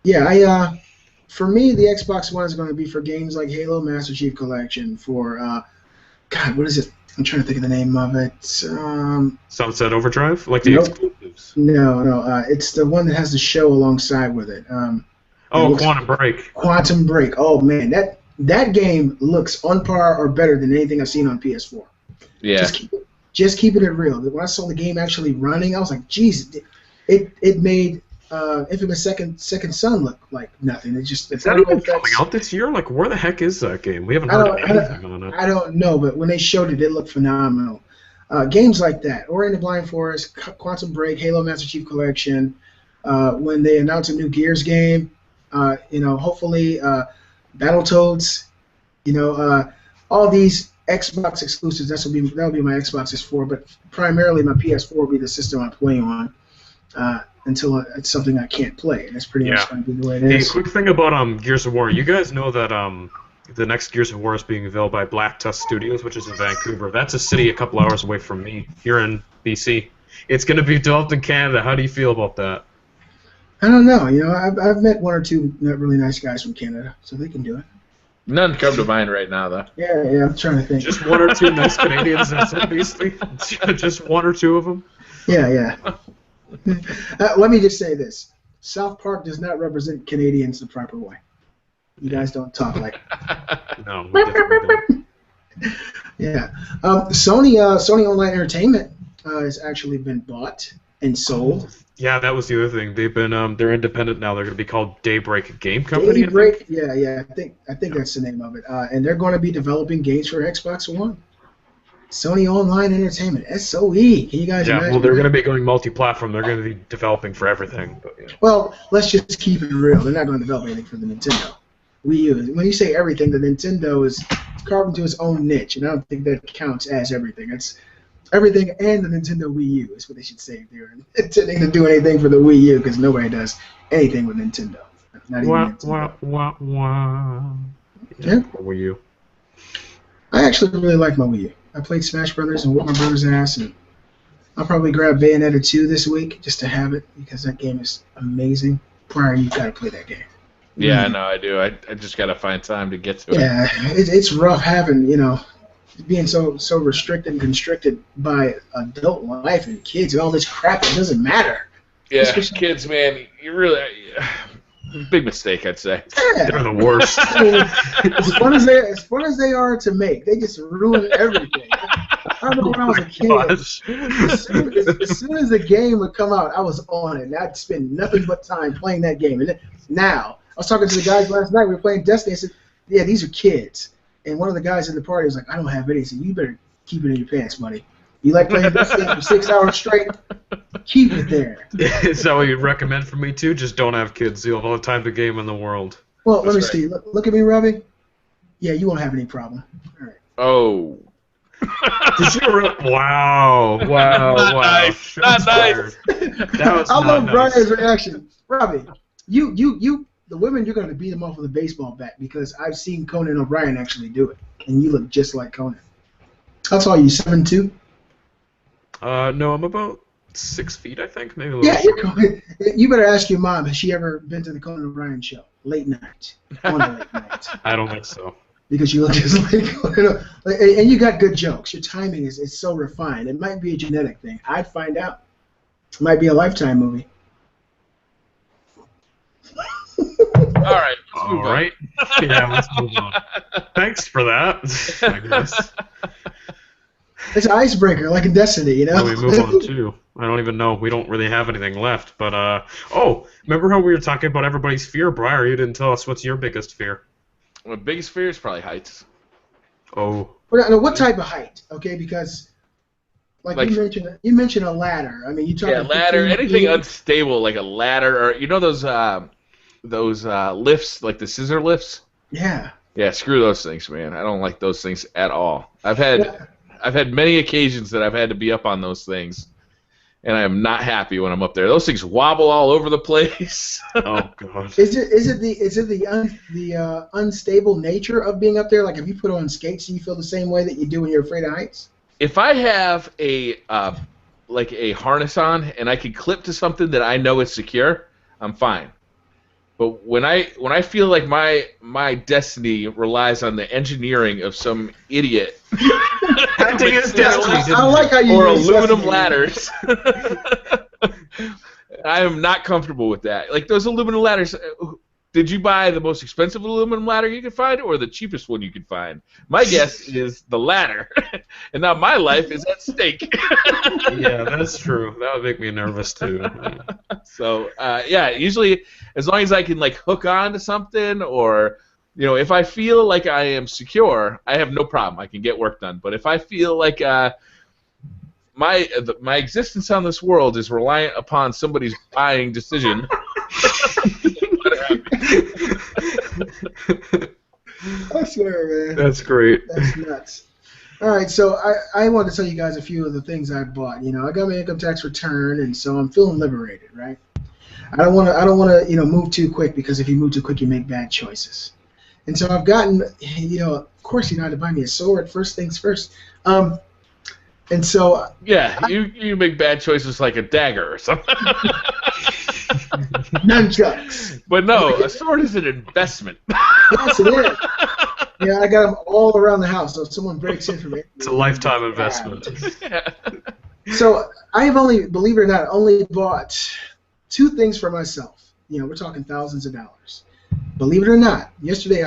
Yeah, I for me the Xbox One is going to be for games like Halo Master Chief Collection. For God, what is it? I'm trying to think of the name of it. Sunset Overdrive, like the Nope. exclusives. No. It's the one that has the show alongside with it. Oh, Quantum Break. Quantum Break. Oh man, that game looks on par or better than anything I've seen on PS4. Yeah. Just keeping it real. When I saw the game actually running, I was like, "Geez, it made Infamous Second Son look like nothing." It's Is that even coming out this year? Like, where the heck is that game? We haven't heard anything on it. I don't know, but when they showed it, it looked phenomenal. Games like that, Ori and the Blind Forest, Quantum Break, Halo Master Chief Collection. When they announce a new Gears game, hopefully Battletoads. All these Xbox exclusives. That'll be my Xbox is for, but primarily my PS4 will be the system I play on until it's something I can't play, and that's pretty much going to be the way it is. Hey, quick thing about Gears of War. You guys know that the next Gears of War is being developed by Black Tusk Studios, which is in Vancouver. That's a city a couple hours away from me. Here in BC. It's going to be developed in Canada. How do you feel about that? I don't know. I've met one or two really nice guys from Canada, so they can do it. None come to mind right now, though. Yeah, I'm trying to think. Just one or two nice Canadians, that's it, basically. Just one or two of them. Yeah. Let me just say this: South Park does not represent Canadians the proper way. You guys don't talk like. No, we definitely don't. Yeah, Sony Online Entertainment has actually been bought and sold. Yeah, that was the other thing. They've been they're independent now. They're going to be called Daybreak Game Company. Daybreak, yeah. I think that's the name of it. And they're going to be developing games for Xbox One. Sony Online Entertainment, SOE. Can you guys imagine? Well, they're going to be going multi-platform. They're going to be developing for everything. But, yeah. Well, let's just keep it real. They're not going to develop anything for the Nintendo. Wii U. When you say everything, the Nintendo is carved into its own niche, and I don't think that counts as everything. It's everything and the Nintendo Wii U is what they should say if they're intending to do anything for the Wii U, because nobody does anything with Nintendo. Not even Nintendo. Yeah. Wii U. I actually really like my Wii U. I played Smash Brothers and whooped my brother's ass, and I'll probably grab Bayonetta 2 this week just to have it, because that game is amazing. Prior, you've got to play that game. Yeah, no, I do. I just got to find time to get to it. Yeah, it's rough having, being so restricted and constricted by adult life and kids and all this crap. It doesn't matter. Yeah, kids, man, you really big mistake, I'd say. Yeah. They're the worst. I mean, as fun as they are to make, they just ruin everything. I remember when I was a kid. As soon as the game would come out, I was on it, and I'd spend nothing but time playing that game. And now, I was talking to the guys last night. We were playing Destiny. I said, "Yeah, these are kids." And one of the guys in the party was like, "I don't have any." He said, "You better keep it in your pants, buddy. You like playing Destiny for 6 hours straight? Keep it there." Is that what you'd recommend for me too? Just don't have kids. You'll have all the time to game in the world. Well, let me see. Look at me, Robbie. Yeah, you won't have any problem. All right. Oh. Did you really? Wow. Nice. Not nice. That was I love nice. Brian's reaction. Robbie, you, the women, you're going to beat them off with a baseball bat, because I've seen Conan O'Brien actually do it, and you look just like Conan. How tall are you, 7'2"? No, I'm about 6 feet, I think. Maybe a little. Yeah, you better ask your mom. Has she ever been to the Conan O'Brien show? Late night. On a late night. I don't think so. Because you look just like Conan. And you got good jokes. Your timing is so refined. It might be a genetic thing. I'd find out. It might be a Lifetime movie. All right. All right. Yeah, let's move on. Thanks for that. I guess. It's an icebreaker, like in Destiny, Well, we move on too. I don't even know. We don't really have anything left. But remember how we were talking about everybody's fear, Briar? You didn't tell us what's your biggest fear. My biggest fear is probably heights. Oh. Well, what type of height? Okay, because like you mentioned a ladder. I mean, you talking ladder, anything unstable like a ladder, or those lifts, like the scissor lifts. Yeah. Yeah, screw those things, man. I don't like those things at all. I've had many occasions that I've had to be up on those things, and I am not happy when I'm up there. Those things wobble all over the place. Oh god. Is it the unstable nature of being up there? Like, if you put on skates, do you feel the same way that you do when you're afraid of heights? If I have a harness on and I can clip to something that I know is secure, I'm fine. But when I feel like my destiny relies on the engineering of some idiot, Hunting his destiny. I like how you or use aluminum Sesame. ladders, I am not comfortable with that. Like those aluminum ladders. Did you buy the most expensive aluminum ladder you could find, or the cheapest one you could find? My guess is the latter, and now my life is at stake. Yeah, that's true. That would make me nervous too. So yeah, usually as long as I can like hook on to something, or if I feel like I am secure, I have no problem. I can get work done. But if I feel like my existence on this world is reliant upon somebody's buying decision. I swear, man. That's great. That's nuts. All right, so I want to tell you guys a few of the things I bought. I got my income tax return, and so I'm feeling liberated, right? I don't want to move too quick, because if you move too quick, you make bad choices. And so I've gotten, of course, I had to buy me a sword. First things first. And so yeah, you make bad choices like a dagger or something. Nunchucks. But no, a sword is an investment. Yes, it is. Yeah, I got them all around the house, so if someone breaks in from it. It's a lifetime investment. So I've believe it or not, only bought 2 things for myself. We're talking thousands of dollars. Believe it or not, yesterday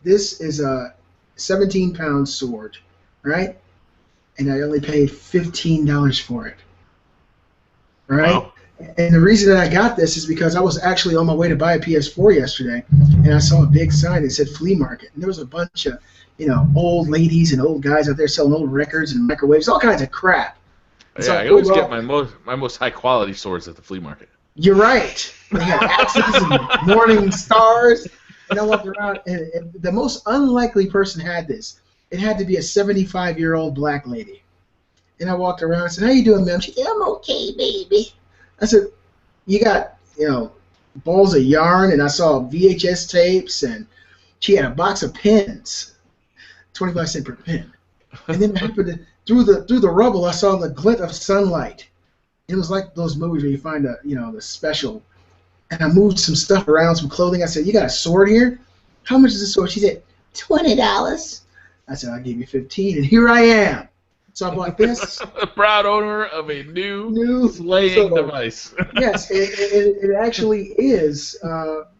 this is a 17-pound sword, right? And I only paid $15 for it. All right? Wow. And the reason that I got this is because I was actually on my way to buy a PS4 yesterday, and I saw a big sign that said flea market. And there was a bunch of, old ladies and old guys out there selling old records and microwaves, all kinds of crap. Yeah, I always get my most high-quality swords at the flea market. You're right. They had axes and morning stars. And I walked around, and the most unlikely person had this. It had to be a 75-year-old black lady. And I walked around and said, "How you doing, ma'am?" She said, "I'm okay, baby." I said, "You got, balls of yarn," and I saw VHS tapes, and she had a box of pens, 25 cents per pen. And then through the rubble, I saw the glint of sunlight. It was like those movies where you find the special. And I moved some stuff around, some clothing. I said, "You got a sword here? How much is this sword?" She said, $20. I said, "I'll give you $15, and here I am." So I bought this. The proud owner of a new slaying device. Yes, it actually is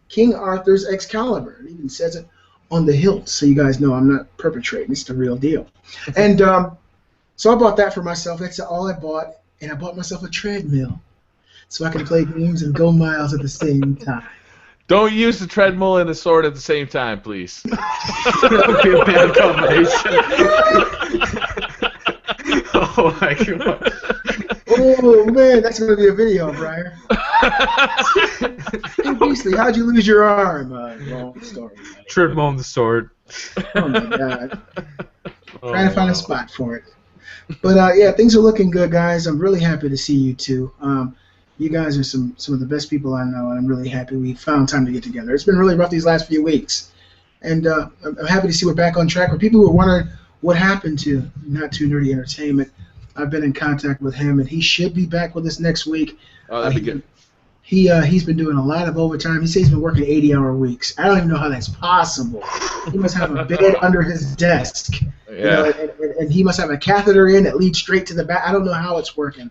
King Arthur's Excalibur. It even says it on the hilt, so you guys know I'm not perpetrating. It's the real deal. And so I bought that for myself. That's all I bought. And I bought myself a treadmill so I can play games and go miles at the same time. Don't use the treadmill and the sword at the same time, please. That would be a bad combination. Oh my god. Oh man, that's gonna be a video, Briar. Hey Beasley, how'd you lose your arm? Long story. Treadmill on the sword. Oh my god. Trying to find a spot for it. But yeah, things are looking good, guys. I'm really happy to see you two. You guys are some of the best people I know, and I'm really happy we found time to get together. It's been really rough these last few weeks, and I'm happy to see we're back on track. For people who are wondering what happened to Not Too Nerdy Entertainment, I've been in contact with him, and he should be back with us next week. Oh, that'd be good. He's been doing a lot of overtime. He says he's been working 80-hour weeks. I don't even know how that's possible. He must have a bed under his desk. Yeah. And he must have a catheter in that leads straight to the back. I don't know how it's working.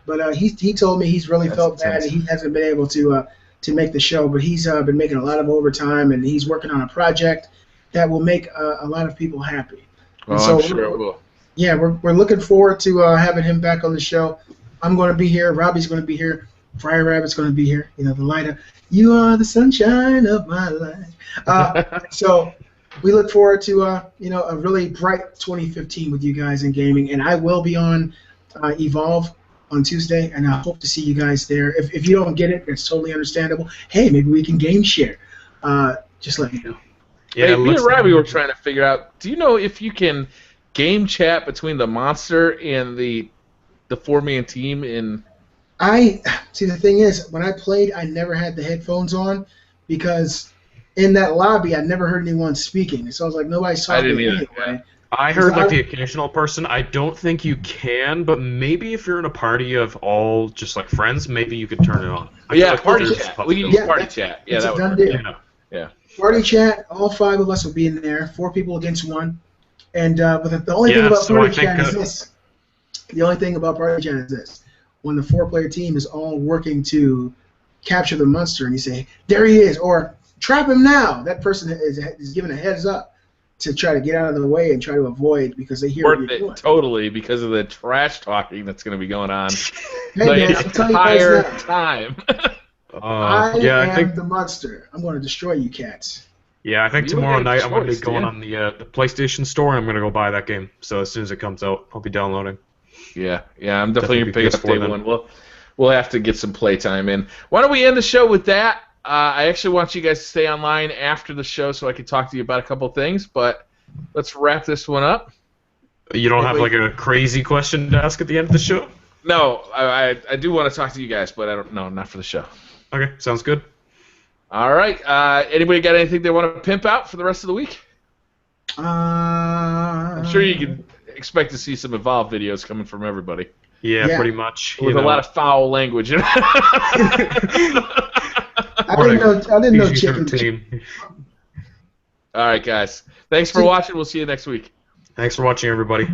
But he told me he's really felt bad and he hasn't been able to make the show. But he's been making a lot of overtime, and he's working on a project that will make a lot of people happy. Well, so I'm sure it will. Yeah, we're looking forward to having him back on the show. I'm going to be here. Robbie's going to be here. BriarRabbit's going to be here. The light. You are the sunshine of my life. So we look forward to a really bright 2015 with you guys in gaming, and I will be on Evolve on Tuesday, and I hope to see you guys there. If you don't get it, it's totally understandable. Hey, maybe we can game share. Just let me know. Yeah, hey, me and Robbie were trying to figure out, do you know if you can game chat between the monster and the 4-man team in... See, the thing is, when I played, I never had the headphones on because in that lobby, I never heard anyone speaking. So I was like, nobody's talking anyway. I heard like the occasional person. I don't think you can, but maybe if you're in a party of all just like friends, maybe you could turn it on. Yeah, party chat. We can use party chat. Yeah, that would work. Yeah. Party chat. All 5 of us will be in there. 4 people against 1. And but the only thing about party chat is this. The only thing about party chat is this. When the 4-player team is all working to capture the monster, and you say, "There he is," or "Trap him now," that person is given a heads up to try to get out of the way and try to avoid because they hear what you're doing. Totally, because of the trash talking that's going to be going on hey, man, I'll tell you entire guys time. I am the monster. I'm going to destroy you cats. Yeah, I think tomorrow night I'm going to be going on the PlayStation Store and I'm going to go buy that game. So as soon as it comes out, I'll be downloading. Yeah, I'm definitely going to pick up day one. We'll have to get some playtime in. Why don't we end the show with that? I actually want you guys to stay online after the show so I can talk to you about a couple of things, but let's wrap this one up. You don't have like a crazy question to ask at the end of the show? No, I do want to talk to you guys, but I don't know, not for the show. Okay, sounds good. All right. Anybody got anything they want to pimp out for the rest of the week? I'm sure you can expect to see some Evolve videos coming from everybody. Yeah, pretty much. With a lot of foul language in it. I didn't know chicken. All right, guys. Thanks for watching. We'll see you next week. Thanks for watching, everybody.